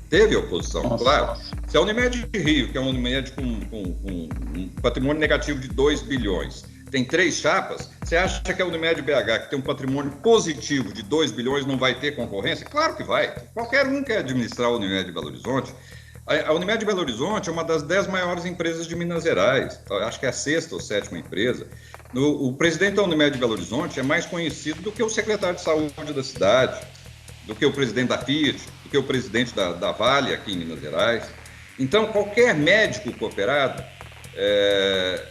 Teve oposição, nossa, claro. Se a Unimed Rio, que é uma Unimed com um patrimônio negativo de 2 bilhões, tem 3 chapas, você acha que a Unimed BH, que tem um patrimônio positivo de 2 bilhões, não vai ter concorrência? Claro que vai. Qualquer um quer administrar a Unimed de Belo Horizonte. A Unimed de Belo Horizonte é uma das 10 maiores empresas de Minas Gerais. Acho que é a 6ª ou 7ª empresa. O presidente da Unimed de Belo Horizonte é mais conhecido do que o secretário de saúde da cidade, do que o presidente da Fiat, do que o presidente da Vale aqui em Minas Gerais. Então, qualquer médico cooperado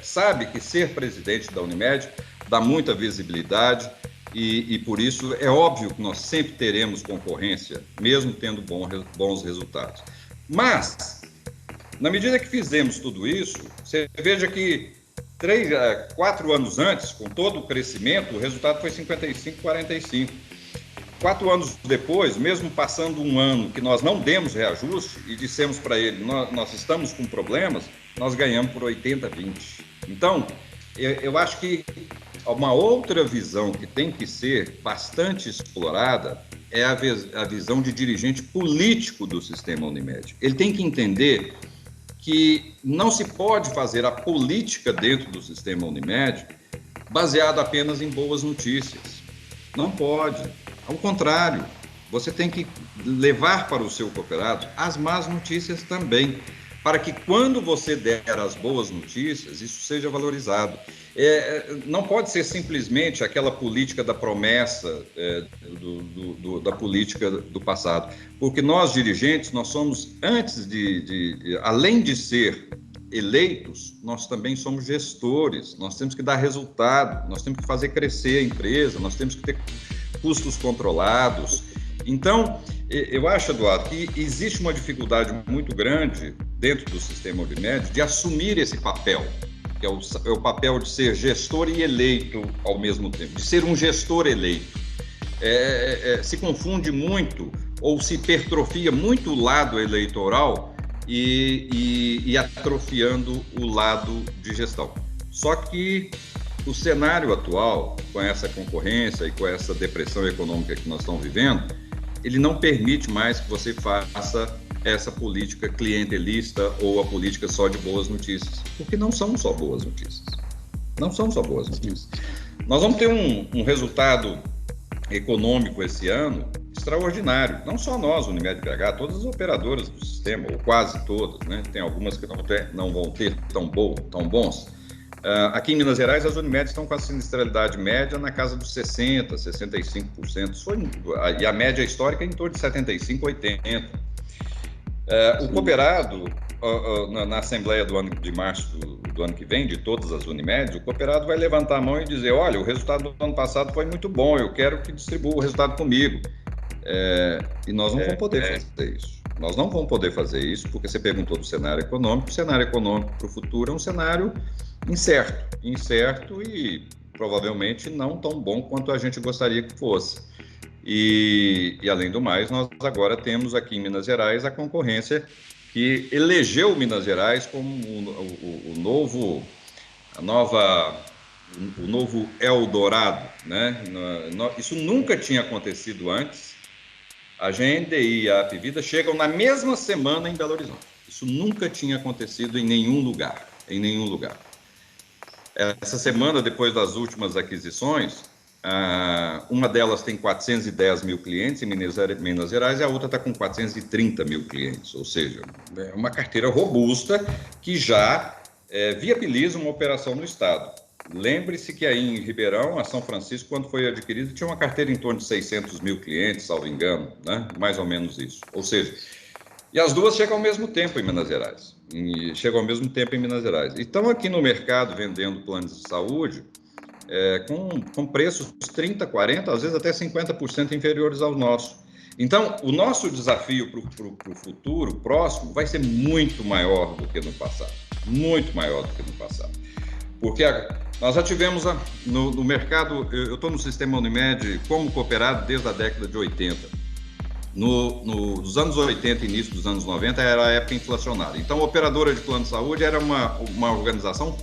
sabe que ser presidente da Unimed dá muita visibilidade e por isso é óbvio que nós sempre teremos concorrência, mesmo tendo bons resultados. Mas, na medida que fizemos tudo isso, você veja que 4 anos antes, com todo o crescimento, o resultado foi 55-45. 4 anos depois, mesmo passando um ano que nós não demos reajuste e dissemos para ele, nós estamos com problemas, nós ganhamos por 80-20. Então, eu acho que uma outra visão que tem que ser bastante explorada é a visão de dirigente político do sistema Unimed. Ele tem que entender que não se pode fazer a política dentro do sistema Unimed baseado apenas em boas notícias. Não pode. Ao contrário, você tem que levar para o seu cooperado as más notícias também, para que quando você der as boas notícias, isso seja valorizado. Não pode ser simplesmente aquela política da promessa da política do passado, porque nós, dirigentes, nós somos, além de ser eleitos, nós também somos gestores, nós temos que dar resultado, nós temos que fazer crescer a empresa, nós temos que ter custos controlados, Então, eu acho, Eduardo, que existe uma dificuldade muito grande dentro do sistema Unimed de assumir esse papel, que é o papel de ser gestor e eleito ao mesmo tempo, de ser um gestor eleito. Se confunde muito ou se hipertrofia muito o lado eleitoral e atrofiando o lado de gestão. Só que o cenário atual, com essa concorrência e com essa depressão econômica que nós estamos vivendo, ele não permite mais que você faça essa política clientelista ou a política só de boas notícias, porque não são só boas notícias. Não são só boas notícias. Nós vamos ter um resultado econômico esse ano extraordinário. Não só nós, Unimed PH, todas as operadoras do sistema, ou quase todas, né? Tem algumas que não vão ter tão bons. Aqui em Minas Gerais, as Unimedes estão com a sinistralidade média na casa dos 60%, 65%, e a média histórica é em torno de 75%, 80%. O cooperado, na Assembleia de março do ano que vem, de todas as Unimedes, o cooperado vai levantar a mão e dizer: olha, o resultado do ano passado foi muito bom, eu quero que distribua o resultado comigo. E nós não vamos poder fazer isso. Nós não vamos poder fazer isso, porque você perguntou do cenário econômico. O cenário econômico para o futuro é um cenário incerto e provavelmente não tão bom quanto a gente gostaria que fosse. E além do mais, nós agora temos aqui em Minas Gerais a concorrência que elegeu Minas Gerais como o novo Eldorado, né? Isso nunca tinha acontecido antes. A GNDI e a Apvida chegam na mesma semana em Belo Horizonte. Isso nunca tinha acontecido em nenhum lugar. Essa semana, depois das últimas aquisições, uma delas tem 410 mil clientes em Minas Gerais e a outra está com 430 mil clientes, ou seja, é uma carteira robusta que já viabiliza uma operação no estado. Lembre-se que aí em Ribeirão, a São Francisco, quando foi adquirida, tinha uma carteira em torno de 600 mil clientes, salvo engano, né? Mais ou menos isso. Ou seja, e as duas chegam ao mesmo tempo em Minas Gerais. E estão aqui no mercado vendendo planos de saúde com preços 30%, 40%, às vezes até 50% inferiores ao nosso. Então, o nosso desafio para o futuro próximo vai ser muito maior do que no passado. Muito maior do que no passado. Porque nós já tivemos no mercado, eu estou no sistema Unimed como cooperado desde a década de 80. Nos anos 80 e início dos anos 90 era a época inflacionária. Então, a operadora de plano de saúde era uma organização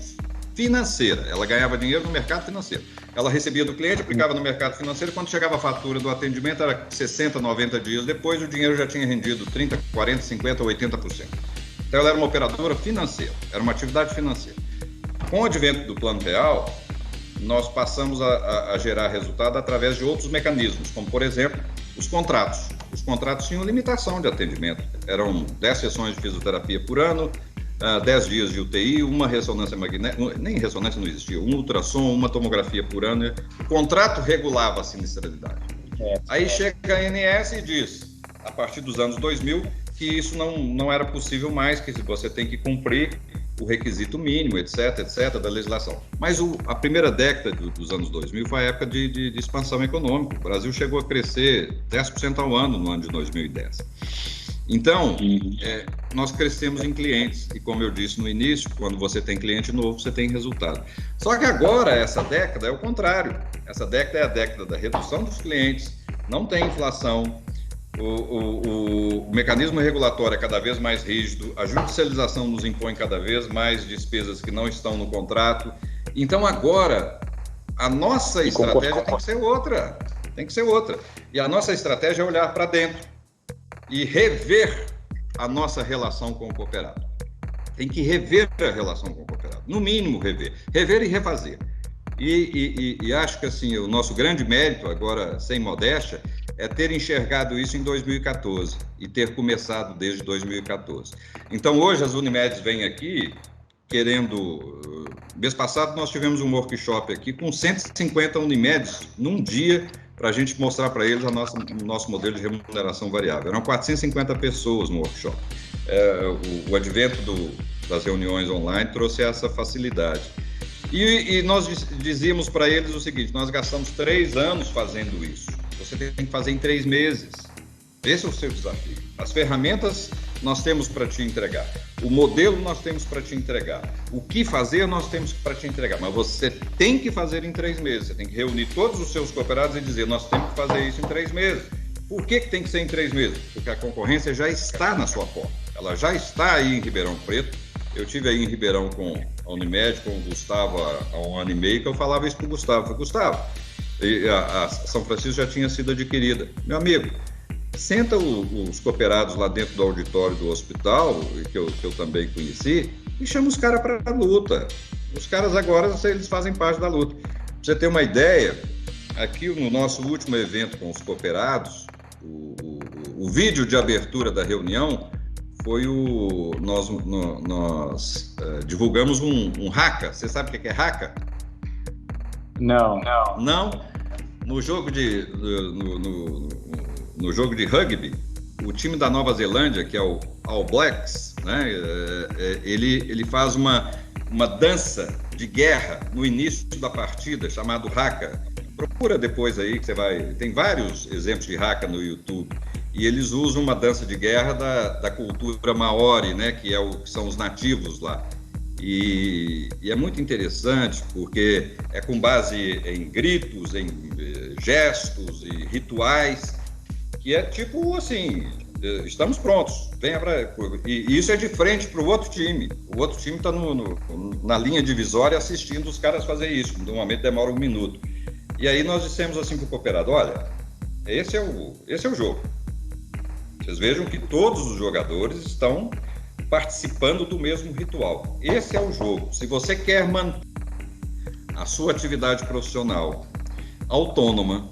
financeira. Ela ganhava dinheiro no mercado financeiro. Ela recebia do cliente, aplicava no mercado financeiro. Quando chegava a fatura do atendimento, era 60, 90 dias depois, o dinheiro já tinha rendido 30, 40, 50, 80%. Então, ela era uma operadora financeira. Era uma atividade financeira. Com o advento do Plano Real, nós passamos a gerar resultado através de outros mecanismos, como, por exemplo, os contratos. Os contratos tinham limitação de atendimento. Eram 10 sessões de fisioterapia por ano, 10 dias de UTI, uma ressonância magnética, nem ressonância não existia, um ultrassom, uma tomografia por ano. O contrato regulava a sinistralidade. Aí chega a ANS e diz, a partir dos anos 2000, que isso não era possível mais, que você tem que cumprir o requisito mínimo, etc., da legislação. Mas a primeira década dos anos 2000 foi a época de expansão econômica. O Brasil chegou a crescer 10% ao ano no ano de 2010. Então, nós crescemos em clientes. E como eu disse no início, quando você tem cliente novo, você tem resultado. Só que agora, essa década é o contrário. Essa década é a década da redução dos clientes, não tem inflação, o mecanismo regulatório é cada vez mais rígido, a judicialização nos impõe cada vez mais despesas que não estão no contrato. Então, agora, a nossa estratégia tem que ser outra. E a nossa estratégia é olhar para dentro e rever a nossa relação com o cooperado. Tem que rever a relação com o cooperado, no mínimo rever e refazer. E acho que assim, o nosso grande mérito, agora sem modéstia, é ter enxergado isso em 2014 e ter começado desde 2014. Então, hoje as Unimedes vêm aqui querendo... Mês passado nós tivemos um workshop aqui com 150 Unimedes num dia para a gente mostrar para eles o nosso modelo de remuneração variável. Eram 450 pessoas no workshop. O advento das reuniões online trouxe essa facilidade. E nós dizíamos para eles o seguinte: nós gastamos 3 anos fazendo isso. Você tem que fazer em 3 meses. Esse é o seu desafio. As ferramentas nós temos para te entregar. O modelo nós temos para te entregar. O que fazer nós temos para te entregar. Mas você tem que fazer em 3 meses. Você tem que reunir todos os seus cooperados e dizer, nós temos que fazer isso em 3 meses. Por que tem que ser em 3 meses? Porque a concorrência já está na sua porta. Ela já está aí em Ribeirão Preto. Eu estive aí em Ribeirão com a Unimed, com o Gustavo há 1 ano e meio, que eu falava isso para o Gustavo. Eu falei, Gustavo, a São Francisco já tinha sido adquirida. Meu amigo, senta os cooperados lá dentro do auditório do hospital, que eu também conheci, e chama os caras para a luta. Os caras agora, eles fazem parte da luta. Para você ter uma ideia, aqui no nosso último evento com os cooperados, o vídeo de abertura da reunião foi nós divulgamos um haka. Você sabe o que é haka? Não. Não? No jogo de rugby, o time da Nova Zelândia, que é o All Blacks, né, ele faz uma dança de guerra no início da partida, chamado haka. Procura depois aí, que você vai... Tem vários exemplos de haka no YouTube. E eles usam uma dança de guerra da cultura maori, né, que são os nativos lá. E é muito interessante, porque é com base em gritos, em gestos e rituais, que é tipo assim, estamos prontos, venha pra... E isso é de frente para o outro time. O outro time está na linha divisória assistindo os caras fazer isso. Normalmente demora 1 minuto. E aí nós dissemos assim para o cooperado, olha, esse é o jogo. Vocês vejam que todos os jogadores estão participando do mesmo ritual. Esse é o jogo. Se você quer manter a sua atividade profissional autônoma,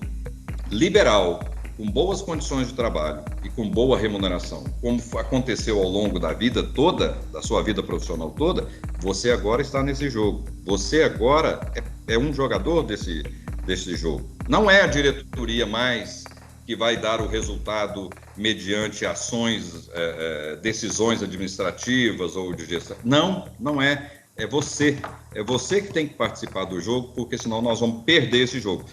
liberal, com boas condições de trabalho e com boa remuneração, como aconteceu ao longo da vida toda, da sua vida profissional toda, você agora está nesse jogo. Você agora é um jogador desse jogo. Não é a diretoria mais que vai dar o resultado mediante ações, decisões administrativas ou de gestão. Não é. É você. É você que tem que participar do jogo, porque senão nós vamos perder esse jogo.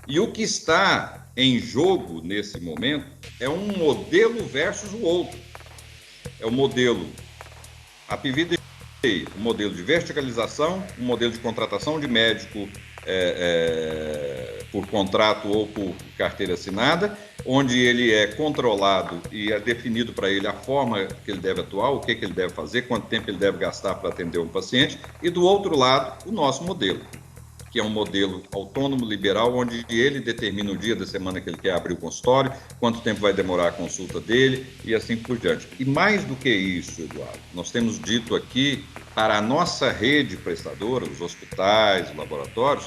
E o que está em jogo nesse momento é um modelo versus o outro. É o modelo Apivida, um modelo de verticalização, um modelo de contratação de médico por contrato ou por carteira assinada, onde ele é controlado e é definido para ele a forma que ele deve atuar, o que ele deve fazer, quanto tempo ele deve gastar para atender um paciente, e do outro lado, o nosso modelo, que é um modelo autônomo, liberal, onde ele determina o dia da semana que ele quer abrir o consultório, quanto tempo vai demorar a consulta dele e assim por diante. E mais do que isso, Eduardo, nós temos dito aqui para a nossa rede prestadora, os hospitais, os laboratórios,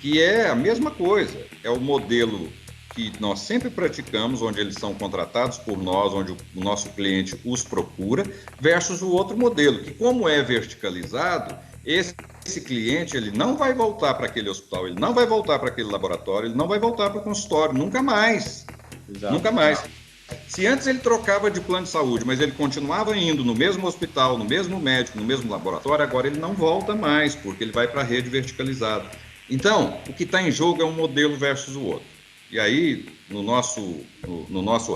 que é a mesma coisa, é o modelo que nós sempre praticamos, onde eles são contratados por nós, onde o nosso cliente os procura, versus o outro modelo, que como é verticalizado, esse cliente ele não vai voltar para aquele hospital, ele não vai voltar para aquele laboratório, ele não vai voltar para o consultório, nunca mais. Exato. Nunca mais. Se antes ele trocava de plano de saúde, mas ele continuava indo no mesmo hospital, no mesmo médico, no mesmo laboratório, agora ele não volta mais, porque ele vai para a rede verticalizada. Então, o que está em jogo é um modelo versus o outro. E aí, no nosso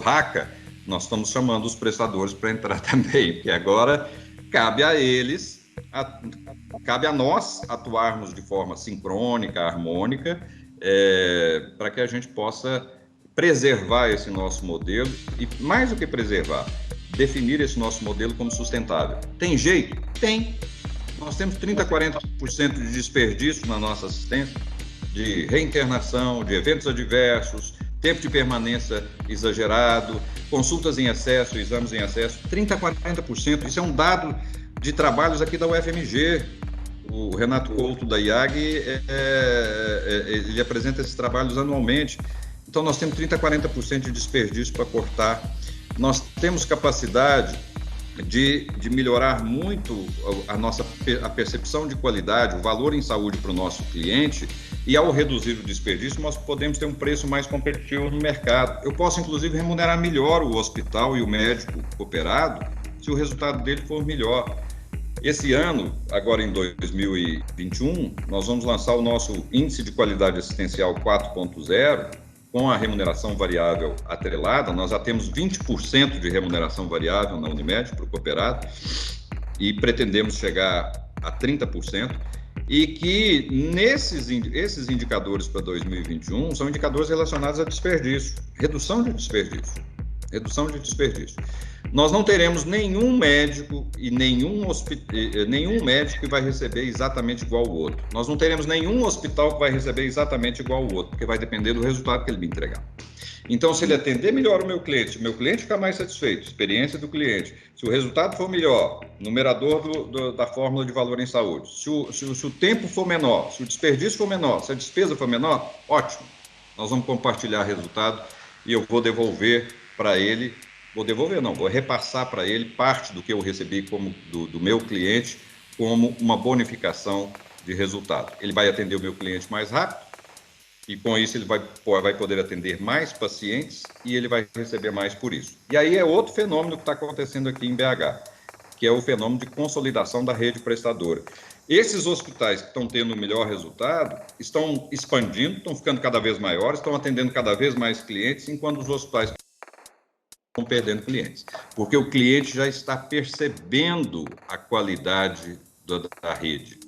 haka, nós estamos chamando os prestadores para entrar também, porque agora cabe a eles, cabe a nós atuarmos de forma sincrônica, harmônica, para que a gente possa preservar esse nosso modelo e, mais do que preservar, definir esse nosso modelo como sustentável. Tem jeito? Tem. Nós temos 30%, 40% de desperdício na nossa assistência, de reinternação, de eventos adversos, tempo de permanência exagerado, consultas em excesso, exames em excesso, 30% a 40%. Isso é um dado de trabalhos aqui da UFMG. O Renato Couto, da IAG, ele apresenta esses trabalhos anualmente. Então, nós temos 30% a 40% de desperdício para cortar. Nós temos capacidade de melhorar muito a percepção de qualidade, o valor em saúde para o nosso cliente, e ao reduzir o desperdício, nós podemos ter um preço mais competitivo no mercado. Eu posso, inclusive, remunerar melhor o hospital e o médico cooperado se o resultado dele for melhor. Esse ano, agora em 2021, nós vamos lançar o nosso Índice de Qualidade Assistencial 4.0, com a remuneração variável atrelada, nós já temos 20% de remuneração variável na Unimed para o cooperado e pretendemos chegar a 30%, e que esses indicadores para 2021 são indicadores relacionados a desperdício, redução de desperdício. Nós não teremos nenhum médico e nenhum médico que vai receber exatamente igual ao outro. Nós não teremos nenhum hospital que vai receber exatamente igual ao outro, porque vai depender do resultado que ele me entregar. Então, se ele atender melhor o meu cliente ficar mais satisfeito, experiência do cliente, se o resultado for melhor, numerador da fórmula de valor em saúde, se o tempo for menor, se o desperdício for menor, se a despesa for menor, ótimo. Nós vamos compartilhar resultado e eu vou devolver para ele, vou repassar para ele parte do que eu recebi do meu cliente como uma bonificação de resultado. Ele vai atender o meu cliente mais rápido e com isso ele vai poder atender mais pacientes e ele vai receber mais por isso. E aí é outro fenômeno que está acontecendo aqui em BH, que é o fenômeno de consolidação da rede prestadora. Esses hospitais que estão tendo o melhor resultado estão expandindo, estão ficando cada vez maiores, estão atendendo cada vez mais clientes, enquanto os hospitais estão perdendo clientes, porque o cliente já está percebendo a qualidade da rede.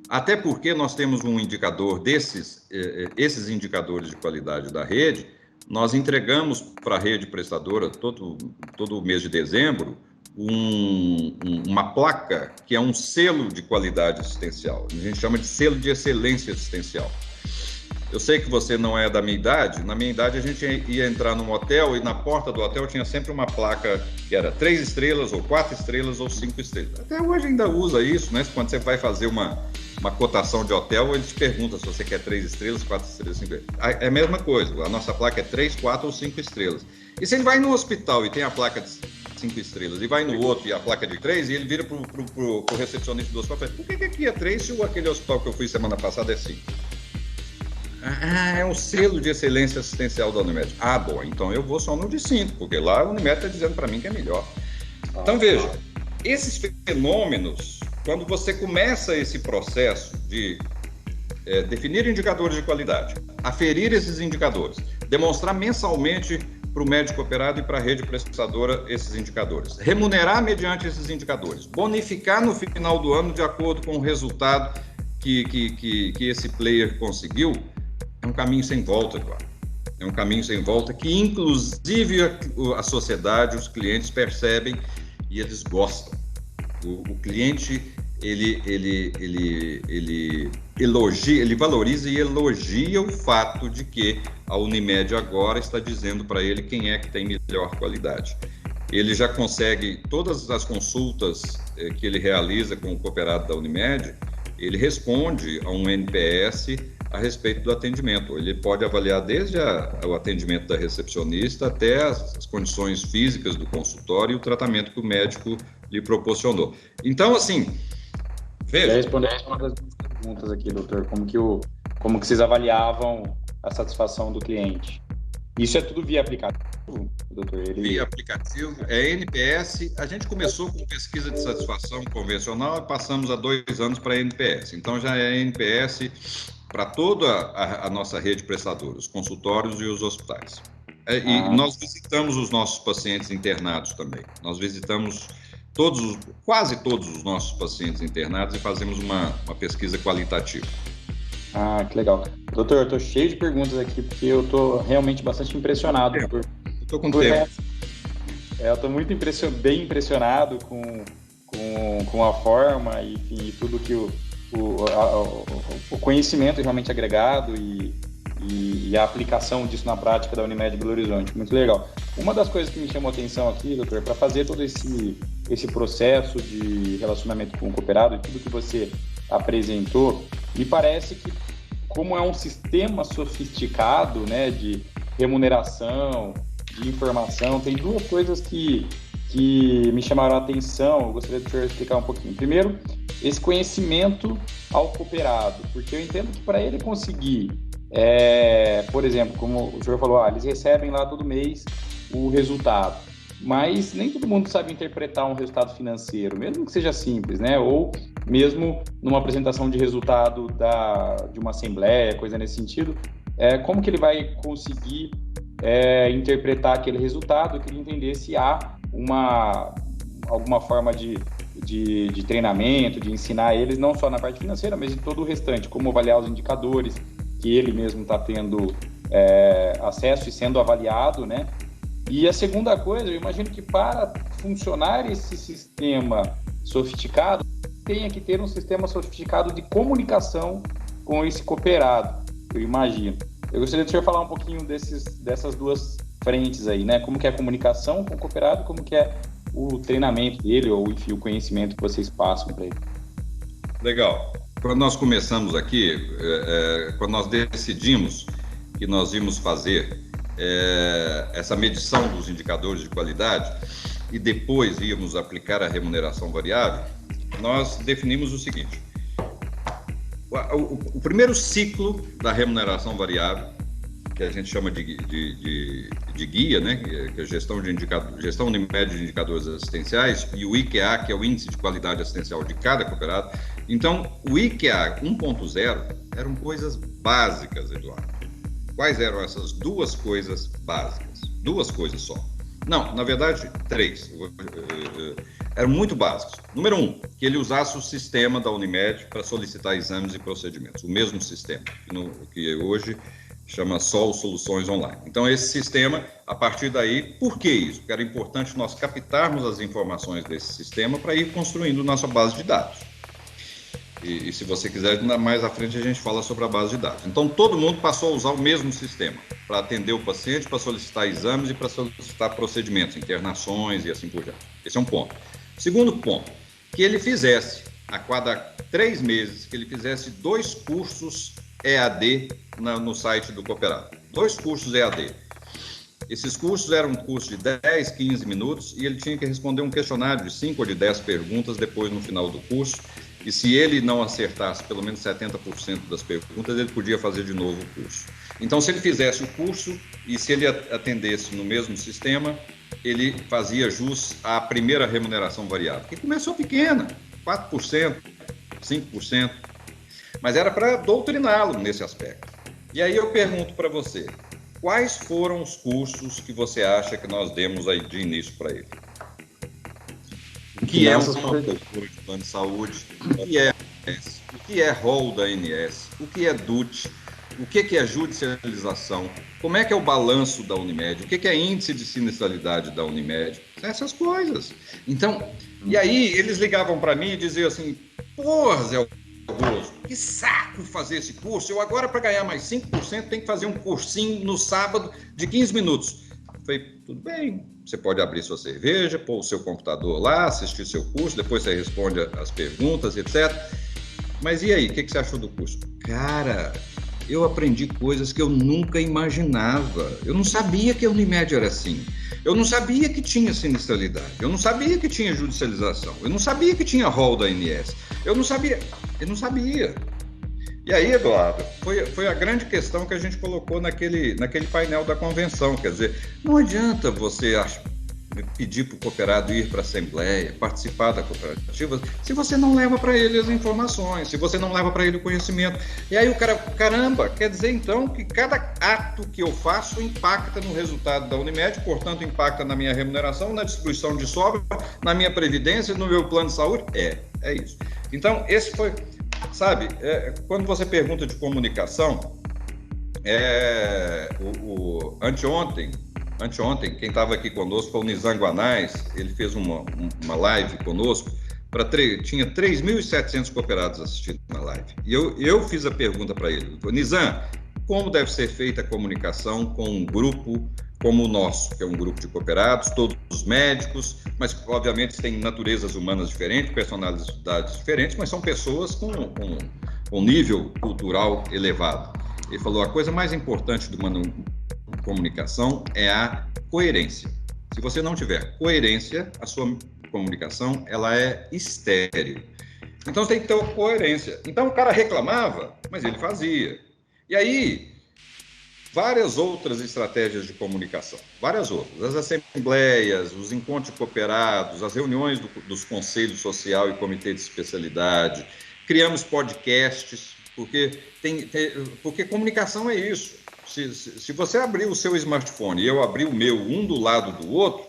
Até porque nós temos um indicador esses indicadores de qualidade da rede, nós entregamos para a rede prestadora todo mês de dezembro uma placa que é um selo de qualidade assistencial. A gente chama de selo de excelência assistencial. Eu sei que você não é da minha idade. Na minha idade, a gente ia entrar num hotel e na porta do hotel tinha sempre uma placa que era 3 estrelas, ou 4 estrelas, ou 5 estrelas. Até hoje ainda usa isso, né? Quando você vai fazer uma cotação de hotel, eles te perguntam se você quer 3 estrelas, 4 estrelas, 5 estrelas. É a mesma coisa. A nossa placa é 3, 4 ou 5 estrelas. E se ele vai no hospital e tem a placa de 5 estrelas, e vai no outro e a placa de 3, e ele vira pro recepcionista do hospital e fala: por que aqui é 3 se aquele hospital que eu fui semana passada é 5? É um selo de excelência assistencial da Unimed. Bom, então eu vou só no de 5, porque lá a Unimed está dizendo para mim que é melhor. Então, veja, esses fenômenos, quando você começa esse processo de definir indicadores de qualidade, aferir esses indicadores, demonstrar mensalmente para o médico operado e para a rede prestadora esses indicadores, remunerar mediante esses indicadores, bonificar no final do ano de acordo com o resultado que esse player conseguiu, é um caminho sem volta, Eduardo. É um caminho sem volta que, inclusive, a sociedade, os clientes percebem e eles gostam. O cliente, ele elogia, ele valoriza e elogia o fato de que a Unimed agora está dizendo para ele quem é que tem melhor qualidade. Ele já consegue, todas as consultas que ele realiza com o cooperado da Unimed, ele responde a um NPS a respeito do atendimento. Ele pode avaliar desde o atendimento da recepcionista até as condições físicas do consultório e o tratamento que o médico lhe proporcionou. Então, assim, veja... Responder uma das perguntas aqui, doutor, como que vocês avaliavam a satisfação do cliente? Isso é tudo via aplicativo, doutor? Via aplicativo, é NPS. A gente começou com pesquisa de satisfação convencional e passamos há 2 anos para NPS. Então, já é NPS para toda a nossa rede prestadora, os consultórios e os hospitais. E nós visitamos os nossos pacientes internados também. Nós visitamos quase todos os nossos pacientes internados e fazemos uma pesquisa qualitativa. Que legal. Doutor, eu estou cheio de perguntas aqui, porque eu estou realmente bastante impressionado. Estou com tempo. Eu estou muito bem impressionado com a forma, enfim, tudo que o conhecimento realmente agregado e a aplicação disso na prática da Unimed Belo Horizonte. Muito legal. Uma das coisas que me chamou a atenção aqui, doutor, para fazer todo esse processo de relacionamento com o cooperado e tudo que você apresentou, me parece que, como é um sistema sofisticado, né, de remuneração, de informação, tem 2 coisas que me chamaram a atenção. Eu gostaria de o senhor explicar um pouquinho. Primeiro, esse conhecimento ao cooperado, porque eu entendo que para ele conseguir, por exemplo, como o senhor falou, eles recebem lá todo mês o resultado, mas nem todo mundo sabe interpretar um resultado financeiro, mesmo que seja simples, né? Ou mesmo numa apresentação de resultado de uma assembleia, coisa nesse sentido, como que ele vai conseguir interpretar aquele resultado. Eu queria entender se há alguma forma de treinamento, de ensinar eles, não só na parte financeira, mas em todo o restante, como avaliar os indicadores que ele mesmo está tendo acesso e sendo avaliado, né? E a segunda coisa, eu imagino que para funcionar esse sistema sofisticado, tenha que ter um sistema sofisticado de comunicação com esse cooperado, eu imagino. Eu gostaria de você falar um pouquinho dessas duas frentes aí, né? Como que é a comunicação com o cooperado, como que é o treinamento dele, ou enfim, o conhecimento que vocês passam para ele. Legal. Quando nós começamos aqui, quando nós decidimos que nós íamos fazer essa medição dos indicadores de qualidade e depois íamos aplicar a remuneração variável, nós definimos o seguinte: o primeiro ciclo da remuneração variável, que a gente chama de guia, né, que é a gestão Unimed de indicadores assistenciais, e o IQA, que é o índice de qualidade assistencial de cada cooperado. Então, o IQA 1.0 eram coisas básicas, Eduardo. Quais eram essas duas coisas básicas? Duas coisas só. Não, na verdade, três. Eram muito básicos. Número 1, que ele usasse o sistema da Unimed para solicitar exames e procedimentos. O mesmo sistema, que hoje chama Sol Soluções Online. Então, esse sistema, a partir daí, por que isso? Porque era importante nós captarmos as informações desse sistema para ir construindo nossa base de dados. E se você quiser, mais à frente a gente fala sobre a base de dados. Então, todo mundo passou a usar o mesmo sistema para atender o paciente, para solicitar exames e para solicitar procedimentos, internações e assim por diante. Esse é um ponto. Segundo ponto, que ele fizesse, a cada 3 meses, que ele fizesse 2 cursos EAD no site do cooperado. 2 cursos EAD. Esses cursos eram um curso de 10, 15 minutos e ele tinha que responder um questionário de 5 ou de 10 perguntas depois no final do curso. E se ele não acertasse pelo menos 70% das perguntas, ele podia fazer de novo o curso. Então, se ele fizesse o curso e se ele atendesse no mesmo sistema, ele fazia jus à primeira remuneração variável, que começou pequena, 4%, 5%, mas era para doutriná-lo nesse aspecto. E aí eu pergunto para você, quais foram os cursos que você acha que nós demos aí de início para ele? O que é um consultor de plano de saúde? O que é ANS? O que é rol da ANS? O que é DUT? O que é judicialização? Como é que é o balanço da Unimed? O que é índice de sinistralidade da Unimed? Essas coisas. Então, e aí eles ligavam para mim e diziam assim, porra, Zé Augusto, que saco fazer esse curso. Eu agora, para ganhar mais 5%, tenho que fazer um cursinho no sábado de 15 minutos. Eu falei, tudo bem, você pode abrir sua cerveja, pôr o seu computador lá, assistir seu curso, depois você responde as perguntas, etc. Mas e aí, o que você achou do curso? Cara, eu aprendi coisas que eu nunca imaginava. Eu não sabia que a Unimed era assim. Eu não sabia que tinha sinistralidade. Eu não sabia que tinha judicialização. Eu não sabia que tinha rol da ANS. Eu não sabia. E aí, Eduardo, foi a grande questão que a gente colocou naquele painel da convenção. Quer dizer, não adianta você pedir para o cooperado ir para a assembleia, participar da cooperativa, se você não leva para ele as informações, se você não leva para ele o conhecimento. E aí o cara, caramba, quer dizer então que cada ato que eu faço impacta no resultado da Unimed, portanto impacta na minha remuneração, na distribuição de sobra, na minha previdência, no meu plano de saúde? É isso. Então, esse foi, sabe, quando você pergunta de comunicação, Anteontem, quem estava aqui conosco foi o Nizam Guanais, ele fez uma live conosco, tinha 3.700 cooperados assistindo na live. E eu fiz a pergunta para ele, Nizam, como deve ser feita a comunicação com um grupo como o nosso, que é um grupo de cooperados, todos médicos, mas obviamente têm naturezas humanas diferentes, personalidades diferentes, mas são pessoas com nível cultural elevado. Ele falou, a coisa mais importante de uma comunicação é a coerência. Se você não tiver coerência, a sua comunicação ela é estéril. Então você tem que ter coerência. Então o cara reclamava, mas ele fazia. E aí, várias outras estratégias de comunicação, várias outras. As assembleias, os encontros de cooperados, as reuniões dos conselhos social e comitê de especialidade. Criamos podcasts, porque comunicação é isso. Se você abrir o seu smartphone e eu abrir o meu, um do lado do outro,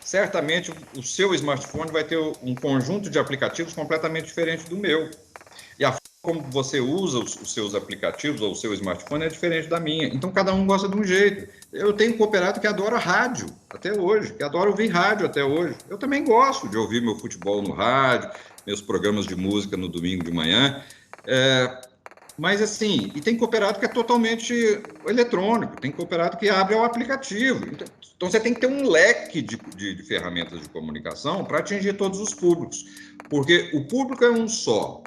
certamente o seu smartphone vai ter um conjunto de aplicativos completamente diferente do meu. E a forma como você usa os seus aplicativos ou o seu smartphone é diferente da minha. Então, cada um gosta de um jeito. Eu tenho um cooperado que adora rádio até hoje, que adora ouvir rádio até hoje. Eu também gosto de ouvir meu futebol no rádio, meus programas de música no domingo de manhã. Mas assim, e tem cooperado que é totalmente eletrônico, tem cooperado que abre o aplicativo. Então você tem que ter um leque de ferramentas de comunicação para atingir todos os públicos, porque o público é um só,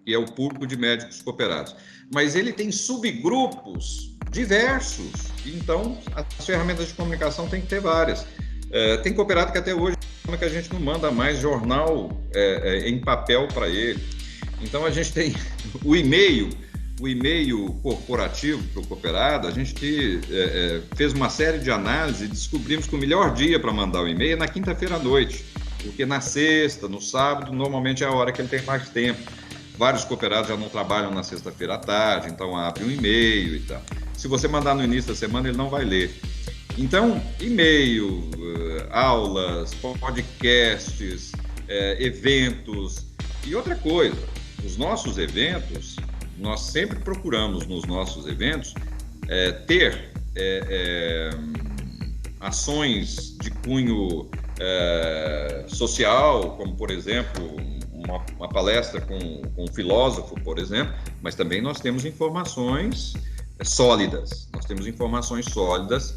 que é o público de médicos cooperados, mas ele tem subgrupos diversos, então as ferramentas de comunicação tem que ter várias. Tem cooperado que até hoje que a gente não manda mais jornal em papel para ele. Então a gente tem o e-mail corporativo para o cooperado. A gente fez uma série de análises e descobrimos que o melhor dia para mandar o e-mail é na quinta-feira à noite, porque na sexta, no sábado, normalmente é a hora que ele tem mais tempo. Vários cooperados já não trabalham na sexta-feira à tarde, então abre um e-mail e tal. Se você mandar no início da semana, ele não vai ler. Então, e-mail, aulas, podcasts, eventos. E outra coisa, os nossos eventos, nós sempre procuramos nos nossos eventos ter ações de cunho social, como, por exemplo, uma palestra com um filósofo, por exemplo, mas também nós temos informações sólidas. Nós temos informações sólidas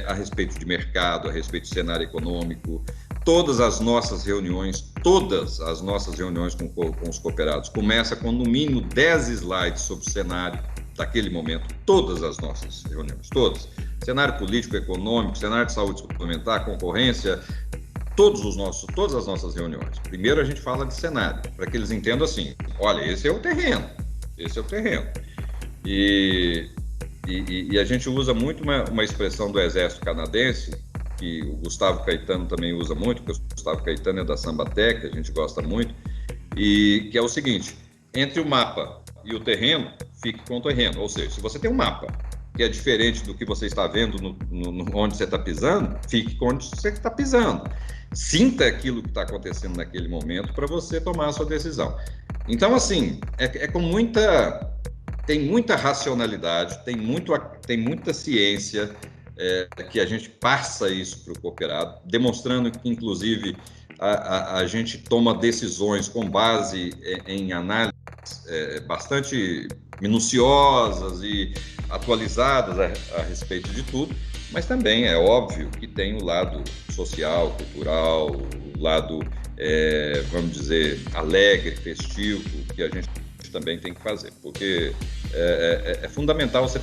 a respeito de mercado, a respeito de cenário econômico. Todas as nossas reuniões com os cooperados começa com no mínimo 10 slides sobre o cenário daquele momento. Todas as nossas reuniões, todas. Cenário político, econômico, cenário de saúde suplementar, concorrência, todas as nossas reuniões. Primeiro a gente fala de cenário, para que eles entendam assim, olha, esse é o terreno. E a gente usa muito uma expressão do Exército Canadense, que o Gustavo Caetano também usa muito, porque o Gustavo Caetano é da Sambatec, a gente gosta muito, e que é o seguinte: entre o mapa e o terreno, fique com o terreno. Ou seja, se você tem um mapa que é diferente do que você está vendo onde você está pisando, fique com onde você está pisando. Sinta aquilo que está acontecendo naquele momento para você tomar a sua decisão. Então, assim, tem muita racionalidade, tem muita ciência, que a gente passa isso para o cooperado, demonstrando que, inclusive, a gente toma decisões com base em análises bastante minuciosas e atualizadas a respeito de tudo, mas também é óbvio que tem o lado social, cultural, o lado, vamos dizer, alegre, festivo, que a gente também tem que fazer, porque é fundamental, isso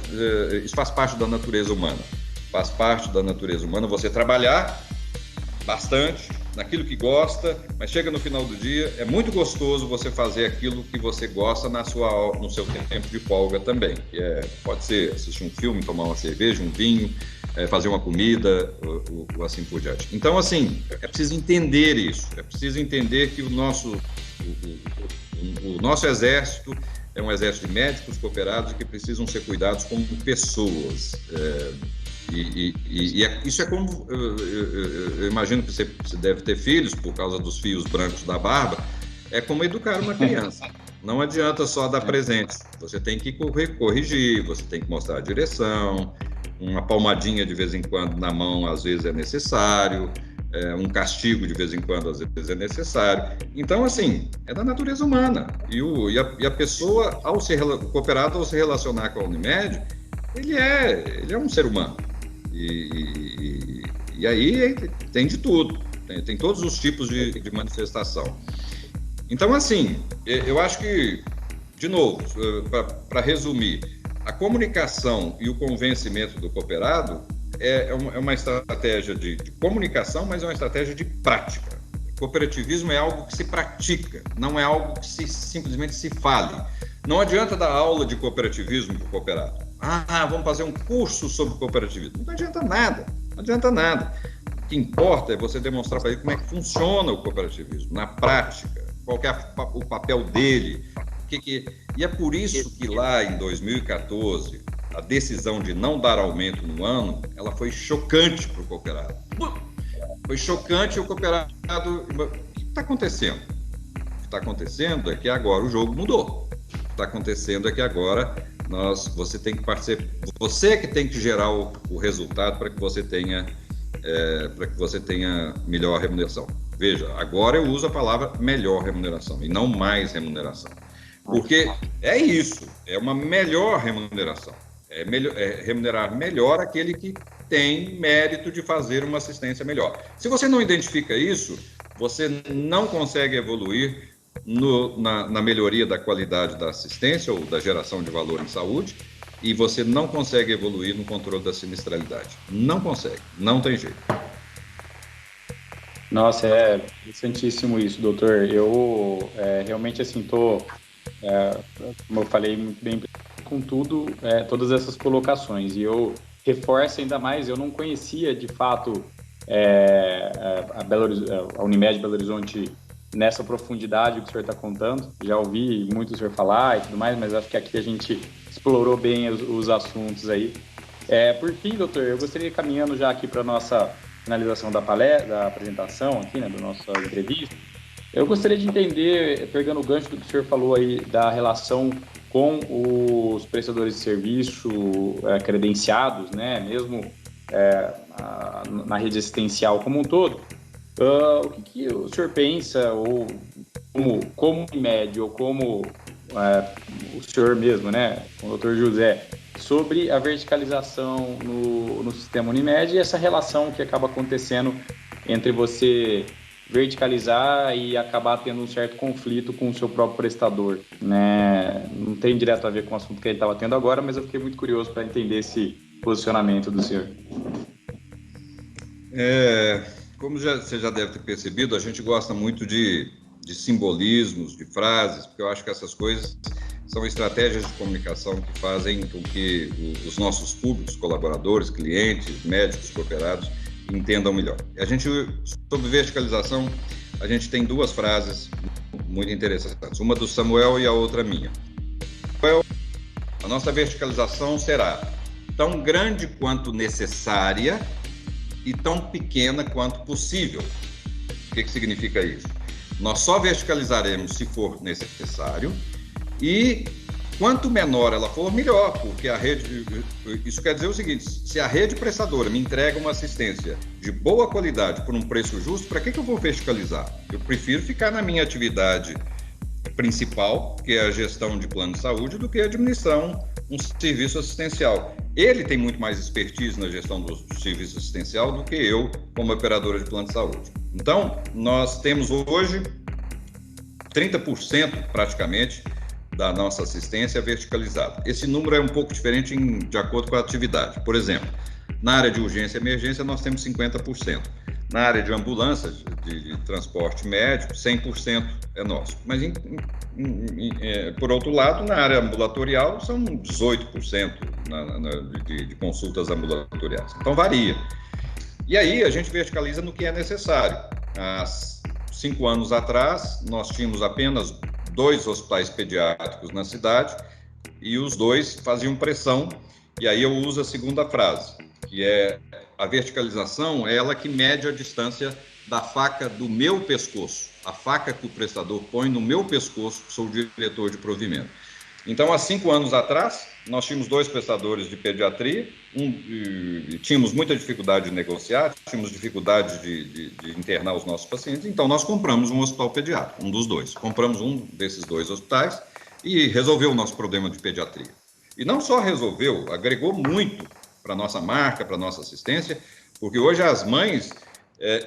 faz parte da natureza humana. Faz parte da natureza humana você trabalhar bastante naquilo que gosta, mas chega no final do dia, é muito gostoso você fazer aquilo que você gosta no seu tempo de folga também. Pode ser assistir um filme, tomar uma cerveja, um vinho, fazer uma comida, ou assim por diante. Então, assim, é preciso entender isso, é preciso entender que o nosso exército é um exército de médicos cooperados que precisam ser cuidados como pessoas. Isso é como, eu imagino que você deve ter filhos por causa dos fios brancos da barba, é como educar uma criança. Não adianta só dar presente, você tem que corrigir, você tem que mostrar a direção, uma palmadinha de vez em quando na mão às vezes é necessário, um castigo de vez em quando às vezes é necessário. Então, assim, é da natureza humana. E a pessoa, o cooperado, ao se relacionar com a Unimed, ele é um ser humano. E aí tem de tudo, tem todos os tipos de manifestação. Então, assim, eu acho que, de novo, para resumir, a comunicação e o convencimento do cooperado é uma estratégia de comunicação, mas é uma estratégia de prática. Cooperativismo é algo que se pratica, não é algo que simplesmente se fale. Não adianta dar aula de cooperativismo para o cooperado. Vamos fazer um curso sobre cooperativismo. Não adianta nada, não adianta nada. O que importa é você demonstrar para ele como é que funciona o cooperativismo, na prática, qual que é o papel dele. E é por isso que lá em 2014, a decisão de não dar aumento no ano, ela foi chocante para o cooperado. Foi chocante o cooperado... O que está acontecendo? O que está acontecendo é que agora o jogo mudou. O que está acontecendo é que agora você tem que participar, você que tem que gerar o resultado para que você tenha melhor remuneração. Veja, agora eu uso a palavra melhor remuneração e não mais remuneração. Porque é isso, é uma melhor remuneração. É remunerar melhor aquele que tem mérito de fazer uma assistência melhor. Se você não identifica isso, você não consegue evoluir na melhoria da qualidade da assistência ou da geração de valor em saúde, e você não consegue evoluir no controle da sinistralidade. Não consegue, não tem jeito. Nossa, é interessantíssimo isso, doutor. Eu realmente, assim, como eu falei muito bem, com todas essas colocações. E eu reforço ainda mais, eu não conhecia, de fato, a Unimed Belo Horizonte nessa profundidade que o senhor está contando. Já ouvi muito o senhor falar e tudo mais, mas acho que aqui a gente explorou bem os assuntos aí. Por fim, doutor, eu gostaria de ir caminhando já aqui para a nossa finalização da apresentação aqui, né, da nossa entrevista. Eu gostaria de entender, pegando o gancho do que o senhor falou aí, da relação com os prestadores de serviço credenciados, né, mesmo na rede assistencial como um todo. O que o senhor pensa, ou como Unimed, ou como o senhor mesmo, né, com o doutor José, sobre a verticalização no sistema Unimed e essa relação que acaba acontecendo entre você verticalizar e acabar tendo um certo conflito com o seu próprio prestador, né? Não tem direto a ver com o assunto que a gente estava tendo agora, mas eu fiquei muito curioso para entender esse posicionamento do senhor. Como você já deve ter percebido, a gente gosta muito de simbolismos, de frases, porque eu acho que essas coisas são estratégias de comunicação que fazem com que os nossos públicos, colaboradores, clientes, médicos, cooperados, entendam melhor. Sobre verticalização, a gente tem duas frases muito interessantes, uma do Samuel e a outra minha. A nossa verticalização será tão grande quanto necessária e tão pequena quanto possível. O que significa isso? Nós só verticalizaremos se for necessário e quanto menor ela for, melhor, porque a rede... Isso quer dizer o seguinte, se a rede prestadora me entrega uma assistência de boa qualidade por um preço justo, para que eu vou verticalizar? Eu prefiro ficar na minha atividade principal, que é a gestão de plano de saúde, do que administrar um serviço assistencial. Ele tem muito mais expertise na gestão do serviço assistencial do que eu, como operadora de plano de saúde. Então, nós temos hoje 30% praticamente da nossa assistência verticalizada. Esse número é um pouco diferente de acordo com a atividade. Por exemplo, na área de urgência e emergência nós temos 50%. Na área de ambulância, de transporte médico, 100% é nosso. Mas, por outro lado, na área ambulatorial são 18% de consultas ambulatoriais. Então, varia. E aí, a gente verticaliza no que é necessário. Há 5 anos atrás, nós tínhamos apenas 2 hospitais pediátricos na cidade e os 2 faziam pressão. E aí eu uso a segunda frase, que é a verticalização é ela que mede a distância da faca do meu pescoço, a faca que o prestador põe no meu pescoço, que sou o diretor de provimento. Então, há 5 anos atrás, nós tínhamos 2 prestadores de pediatria, tínhamos muita dificuldade de negociar, tínhamos dificuldade de internar os nossos pacientes, então nós compramos um hospital pediátrico, um dos 2. Compramos um desses 2 hospitais e resolveu o nosso problema de pediatria. E não só resolveu, agregou muito para a nossa marca, para a nossa assistência, porque hoje as mães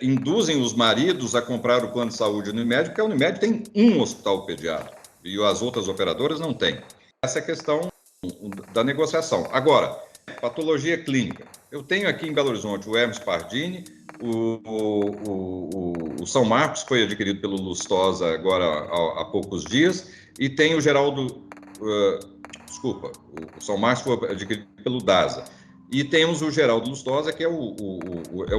induzem os maridos a comprar o plano de saúde Unimed, porque a Unimed tem um hospital pediátrico e as outras operadoras não têm. Essa é a questão da negociação. Agora, patologia clínica. Eu tenho aqui em Belo Horizonte o Hermes Pardini, o São Marcos foi adquirido pelo Lustosa agora há poucos dias, e tem o Geraldo... o São Marcos foi adquirido pelo DASA. E temos o Geraldo Lustosa, que é o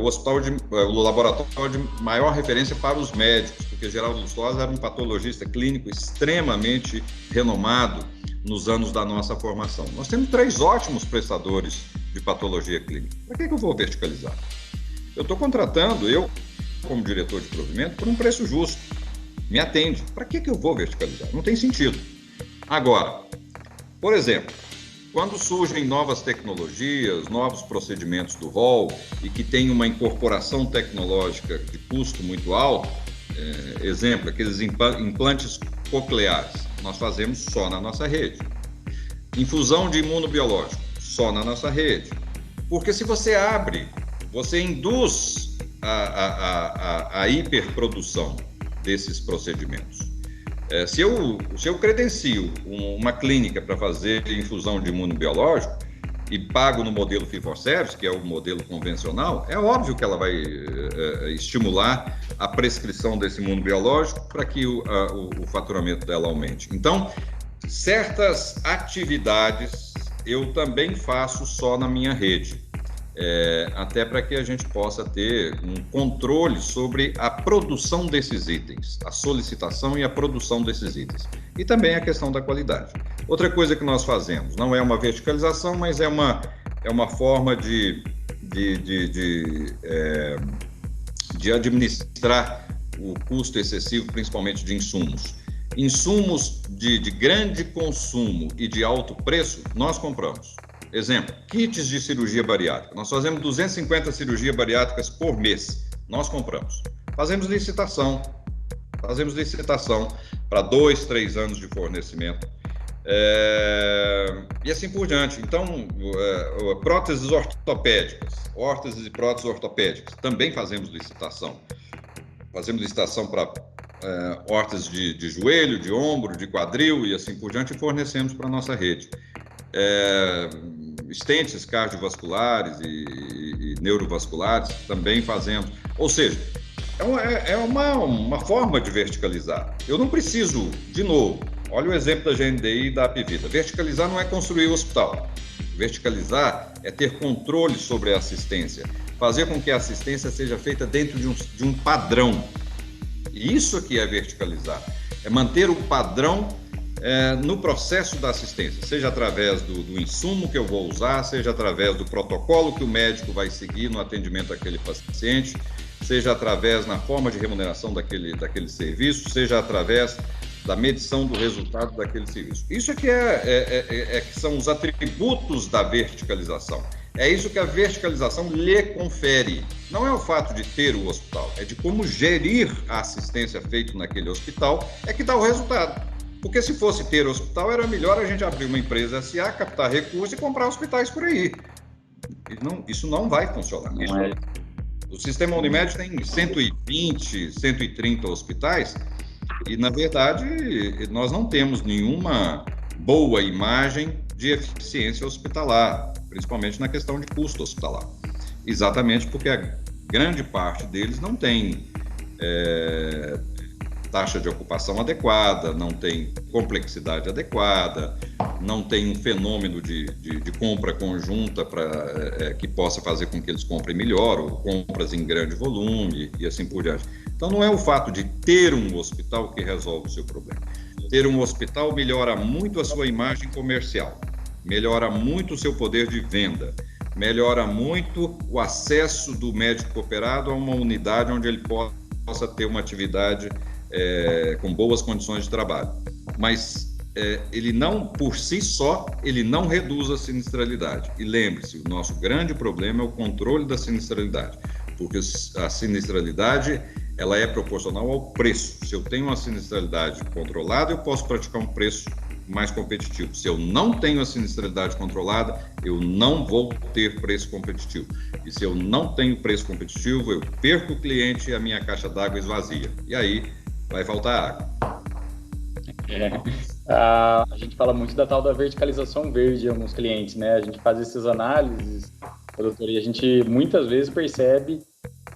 hospital o laboratório de maior referência para os médicos, porque Geraldo Lustosa era um patologista clínico extremamente renomado nos anos da nossa formação. Nós temos 3 ótimos prestadores de patologia clínica. Para que eu vou verticalizar? Eu estou contratando, eu, como diretor de provimento, por um preço justo. Me atende. Para que eu vou verticalizar? Não tem sentido. Agora, por exemplo, quando surgem novas tecnologias, novos procedimentos do rol e que tem uma incorporação tecnológica de custo muito alto, exemplo, aqueles implantes cocleares, nós fazemos só na nossa rede. Infusão de imunobiológico, só na nossa rede. Porque se você abre, você induz a hiperprodução desses procedimentos. Se eu credencio uma clínica para fazer infusão de imunobiológico e pago no modelo fee-for-service, que é o modelo convencional, é óbvio que ela vai estimular a prescrição desse imunobiológico para que o faturamento dela aumente. Então, certas atividades eu também faço só na minha rede. Até para que a gente possa ter um controle sobre a produção desses itens, a solicitação e a produção desses itens. E também a questão da qualidade. Outra coisa que nós fazemos, não é uma verticalização, mas é uma forma de administrar o custo excessivo, principalmente de insumos. Insumos de grande consumo e de alto preço, nós compramos. Exemplo, kits de cirurgia bariátrica. Nós fazemos 250 cirurgias bariátricas por mês. Nós compramos. Fazemos licitação para 2, 3 anos de fornecimento. E assim por diante. Então, próteses ortopédicas, órteses e próteses ortopédicas, também fazemos licitação. Fazemos licitação para órteses de joelho, de ombro, de quadril e assim por diante, e fornecemos para a nossa rede. Estentes cardiovasculares e neurovasculares também fazemos. Ou seja, é uma forma de verticalizar. Eu não preciso, de novo, olha o exemplo da GNDI e da Apivida. Verticalizar não é construir o hospital. Verticalizar é ter controle sobre a assistência, fazer com que a assistência seja feita dentro de um padrão. E isso aqui é verticalizar, é manter o padrão no processo da assistência, seja através do insumo que eu vou usar, seja através do protocolo que o médico vai seguir no atendimento àquele paciente, seja através na forma de remuneração daquele serviço, seja através da medição do resultado daquele serviço. Isso aqui que são os atributos da verticalização. É isso que a verticalização lhe confere. Não é o fato de ter o hospital, é de como gerir a assistência feita naquele hospital é que dá o resultado. Porque se fosse ter hospital, era melhor a gente abrir uma empresa SA, captar recursos e comprar hospitais por aí. Isso não vai funcionar. O sistema Unimed tem 120, 130 hospitais e, na verdade, nós não temos nenhuma boa imagem de eficiência hospitalar, principalmente na questão de custo hospitalar. Exatamente porque a grande parte deles não tem taxa de ocupação adequada, não tem complexidade adequada, não tem um fenômeno de compra conjunta que possa fazer com que eles comprem melhor, ou compras em grande volume e assim por diante. Então não é o fato de ter um hospital que resolve o seu problema. Ter um hospital melhora muito a sua imagem comercial, melhora muito o seu poder de venda, melhora muito o acesso do médico cooperado a uma unidade onde ele possa ter uma atividade com boas condições de trabalho. Mas ele não, por si só, ele não reduz a sinistralidade. E lembre-se, o nosso grande problema é o controle da sinistralidade, porque a sinistralidade ela é proporcional ao preço. Se eu tenho uma sinistralidade controlada, eu posso praticar um preço mais competitivo. Se eu não tenho a sinistralidade controlada, eu não vou ter preço competitivo. E se eu não tenho preço competitivo, eu perco o cliente e a minha caixa d'água esvazia. E aí vai faltar água. A gente fala muito da tal da verticalização verde em alguns clientes, né? A gente faz essas análises, doutor, e a gente muitas vezes percebe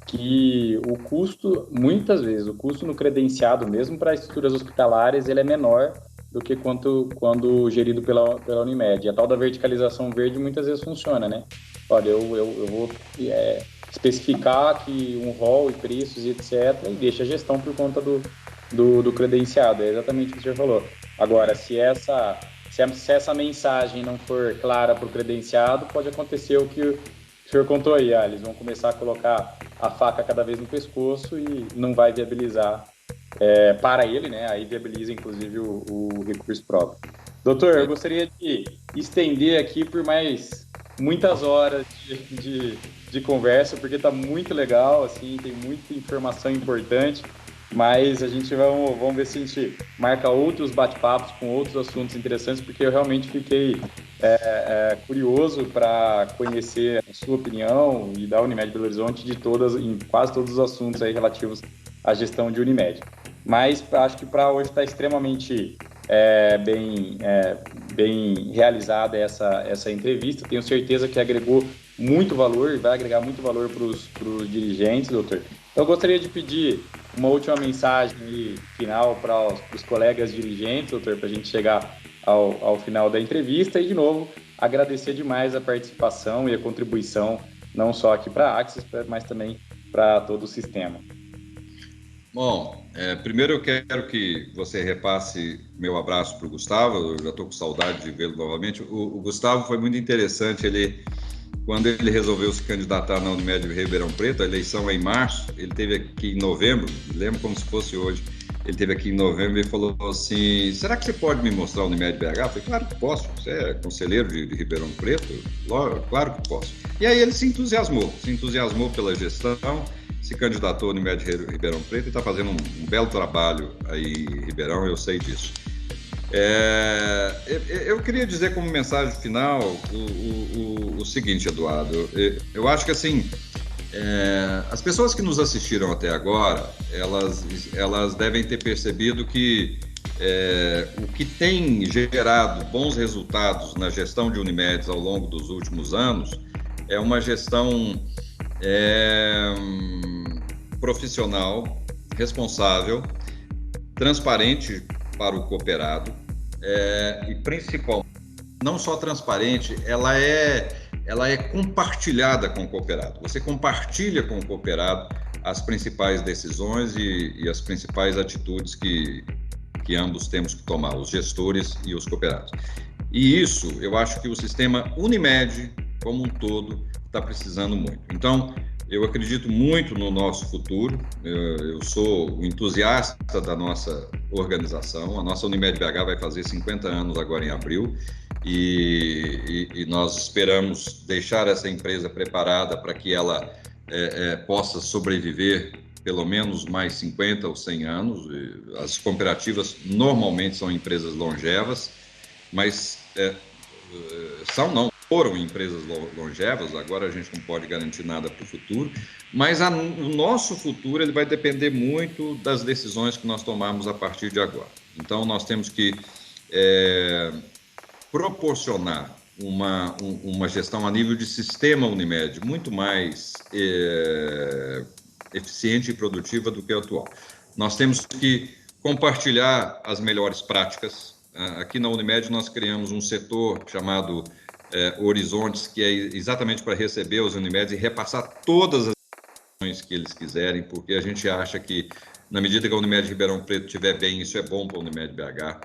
que o custo no credenciado, mesmo para estruturas hospitalares, ele é menor do que quando gerido pela Unimed. A tal da verticalização verde muitas vezes funciona, né? Olha, eu vou especificar aqui um rol e preços e etc. e deixa a gestão por conta do credenciado. É exatamente o que o senhor falou. Agora, se se essa mensagem não for clara para o credenciado, pode acontecer o que o senhor contou aí, eles vão começar a colocar a faca cada vez no pescoço e não vai viabilizar para ele, né? Aí viabiliza, inclusive, o recurso próprio. Doutor, eu gostaria de estender aqui por muitas horas de conversa, porque está muito legal, assim, tem muita informação importante, mas a gente vamos ver se a gente marca outros bate-papos com outros assuntos interessantes, porque eu realmente fiquei curioso para conhecer a sua opinião e da Unimed Belo Horizonte em quase todos os assuntos aí relativos à gestão de Unimed. Mas acho que para hoje está extremamente bem realizada essa entrevista. Tenho certeza que agregou muito valor e vai agregar muito valor para os dirigentes, doutor. Eu gostaria de pedir uma última mensagem final para os colegas dirigentes, doutor, para a gente chegar ao final da entrevista e, de novo, agradecer demais a participação e a contribuição, não só aqui para a Axis, mas também para todo o sistema. Bom, primeiro eu quero que você repasse meu abraço para o Gustavo, eu já estou com saudade de vê-lo novamente. O Gustavo foi muito interessante, quando ele resolveu se candidatar na Unimed Ribeirão Preto, a eleição é em março, ele esteve aqui em novembro, lembro como se fosse hoje, ele esteve aqui em novembro e falou assim, será que você pode me mostrar a Unimed BH? Eu falei, claro que posso, você é conselheiro de Ribeirão Preto? Claro que posso. E aí ele se entusiasmou pela gestão, se candidatou no Unimed Ribeirão Preto e está fazendo um belo trabalho aí em Ribeirão, eu sei disso. Eu queria dizer como mensagem final o seguinte, Eduardo, eu acho que assim, as pessoas que nos assistiram até agora, elas devem ter percebido que o que tem gerado bons resultados na gestão de Unimed ao longo dos últimos anos é uma gestão profissional, responsável, transparente para o cooperado e principalmente, não só transparente, ela é compartilhada com o cooperado. Você compartilha com o cooperado as principais decisões e as principais atitudes que ambos temos que tomar, os gestores e os cooperados. E isso, eu acho que o sistema Unimed, como um todo, está precisando muito. Então, eu acredito muito no nosso futuro, eu sou o entusiasta da nossa organização, a nossa Unimed BH vai fazer 50 anos agora em abril e nós esperamos deixar essa empresa preparada para que ela possa sobreviver pelo menos mais 50 ou 100 anos. As cooperativas normalmente são empresas longevas, mas foram empresas longevas, agora a gente não pode garantir nada para o futuro, mas o nosso futuro ele vai depender muito das decisões que nós tomarmos a partir de agora. Então, nós temos que proporcionar uma gestão a nível de sistema Unimed muito mais eficiente e produtiva do que a atual. Nós temos que compartilhar as melhores práticas. Aqui na Unimed nós criamos um setor chamado Horizontes, que é exatamente para receber os Unimed e repassar todas as ações que eles quiserem, porque a gente acha que, na medida que a Unimed Ribeirão Preto estiver bem, isso é bom para a Unimed BH.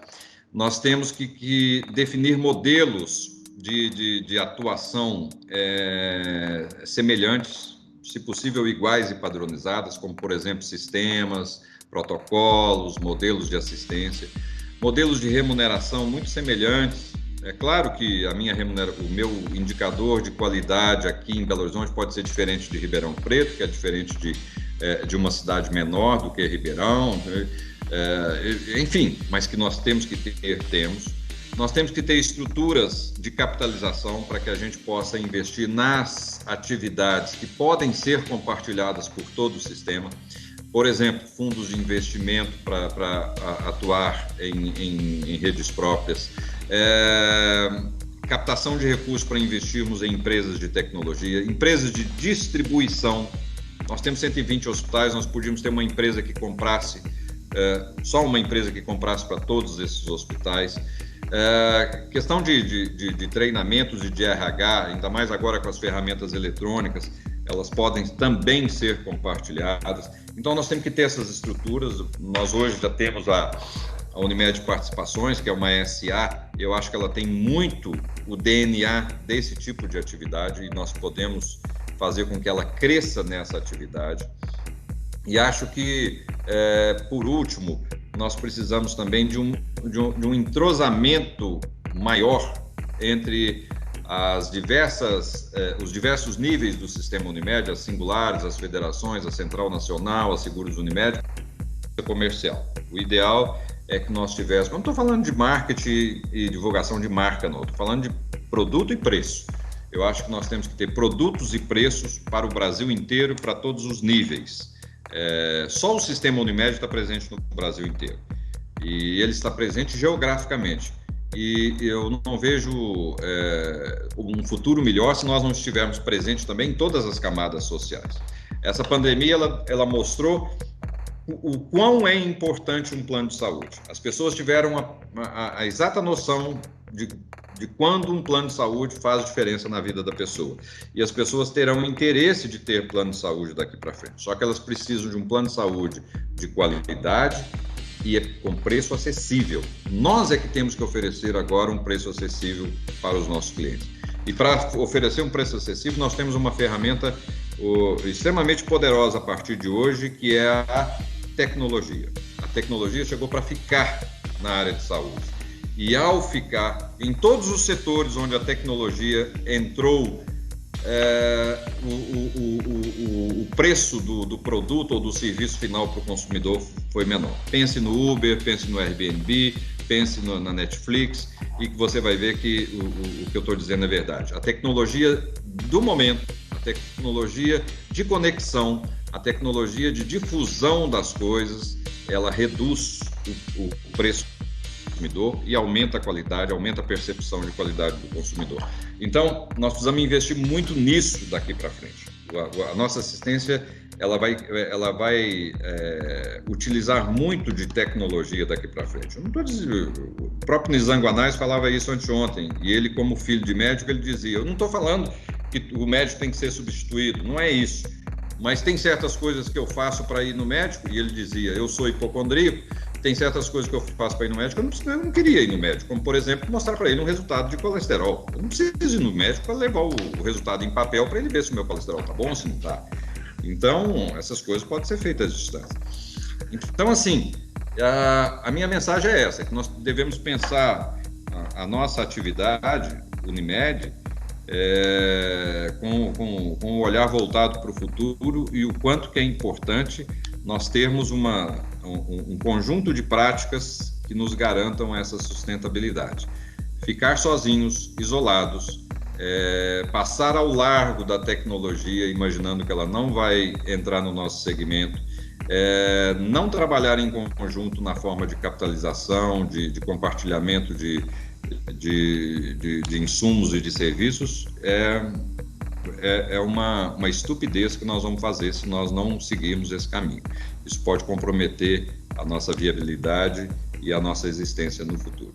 Nós temos que definir modelos de atuação semelhantes, se possível iguais e padronizadas, como, por exemplo, sistemas, protocolos, modelos de assistência, modelos de remuneração muito semelhantes. É claro que o meu indicador de qualidade aqui em Belo Horizonte pode ser diferente de Ribeirão Preto, que é diferente de uma cidade menor do que Ribeirão, enfim, mas que nós temos que temos. Nós temos que ter estruturas de capitalização para que a gente possa investir nas atividades que podem ser compartilhadas por todo o sistema. Por exemplo, fundos de investimento para atuar em redes próprias, captação de recursos para investirmos em empresas de tecnologia, empresas de distribuição. Nós temos 120 hospitais, nós podíamos ter uma empresa que comprasse, só uma empresa que comprasse para todos esses hospitais. Questão de treinamentos e de RH, ainda mais agora com as ferramentas eletrônicas, elas podem também ser compartilhadas. Então, nós temos que ter essas estruturas. Nós hoje já temos a Unimed Participações, que é uma SA, eu acho que ela tem muito o DNA desse tipo de atividade e nós podemos fazer com que ela cresça nessa atividade. E acho que, por último, nós precisamos também de um entrosamento maior entre os diversos níveis do sistema Unimed, as singulares, as federações, a Central Nacional, a Seguros Unimed, comercial. O ideal é que nós tivéssemos, não estou falando de marketing e divulgação de marca, não, estou falando de produto e preço. Eu acho que nós temos que ter produtos e preços para o Brasil inteiro, para todos os níveis. Só o sistema Unimed está presente no Brasil inteiro. E ele está presente geograficamente. E eu não vejo um futuro melhor se nós não estivermos presentes também em todas as camadas sociais. Essa pandemia, ela mostrou o quão é importante um plano de saúde. As pessoas tiveram a exata noção de quando um plano de saúde faz diferença na vida da pessoa. E as pessoas terão interesse de ter plano de saúde daqui para frente. Só que elas precisam de um plano de saúde de qualidade e com preço acessível. Nós é que temos que oferecer agora um preço acessível para os nossos clientes. E para oferecer um preço acessível, nós temos uma ferramenta extremamente poderosa a partir de hoje, que é a tecnologia. A tecnologia chegou para ficar na área de saúde. E ao ficar em todos os setores onde a tecnologia entrou, o preço do produto ou do serviço final para o consumidor foi menor. Pense no Uber, pense no Airbnb, pense na Netflix, e que você vai ver que o que eu estou dizendo é verdade. A tecnologia do momento, a tecnologia de conexão, a tecnologia de difusão das coisas, ela reduz o preço do consumidor e aumenta a qualidade, aumenta a percepção de qualidade do consumidor. Então, nós precisamos investir muito nisso daqui para frente. A nossa assistência, ela vai utilizar muito de tecnologia daqui para frente. Eu não tô dizendo, o próprio Nizam Guanais falava isso anteontem, e ele, como filho de médico, ele dizia, eu não estou falando que o médico tem que ser substituído, não é isso. Mas tem certas coisas que eu faço para ir no médico, e ele dizia, eu sou hipocondríaco, tem certas coisas que eu faço para ir no médico, eu não queria ir no médico, como, por exemplo, mostrar para ele um resultado de colesterol. Eu não preciso ir no médico para levar o resultado em papel para ele ver se o meu colesterol está bom ou se não está. Então, essas coisas podem ser feitas à distância. Então, assim, a minha mensagem é essa, que nós devemos pensar a nossa atividade, Unimed, com um olhar voltado para o futuro e o quanto que é importante nós termos um conjunto de práticas que nos garantam essa sustentabilidade. Ficar sozinhos, isolados, passar ao largo da tecnologia, imaginando que ela não vai entrar no nosso segmento, não trabalhar em conjunto na forma de capitalização, de compartilhamento de insumos e de serviços, é uma estupidez que nós vamos fazer se nós não seguirmos esse caminho. Isso pode comprometer a nossa viabilidade e a nossa existência no futuro.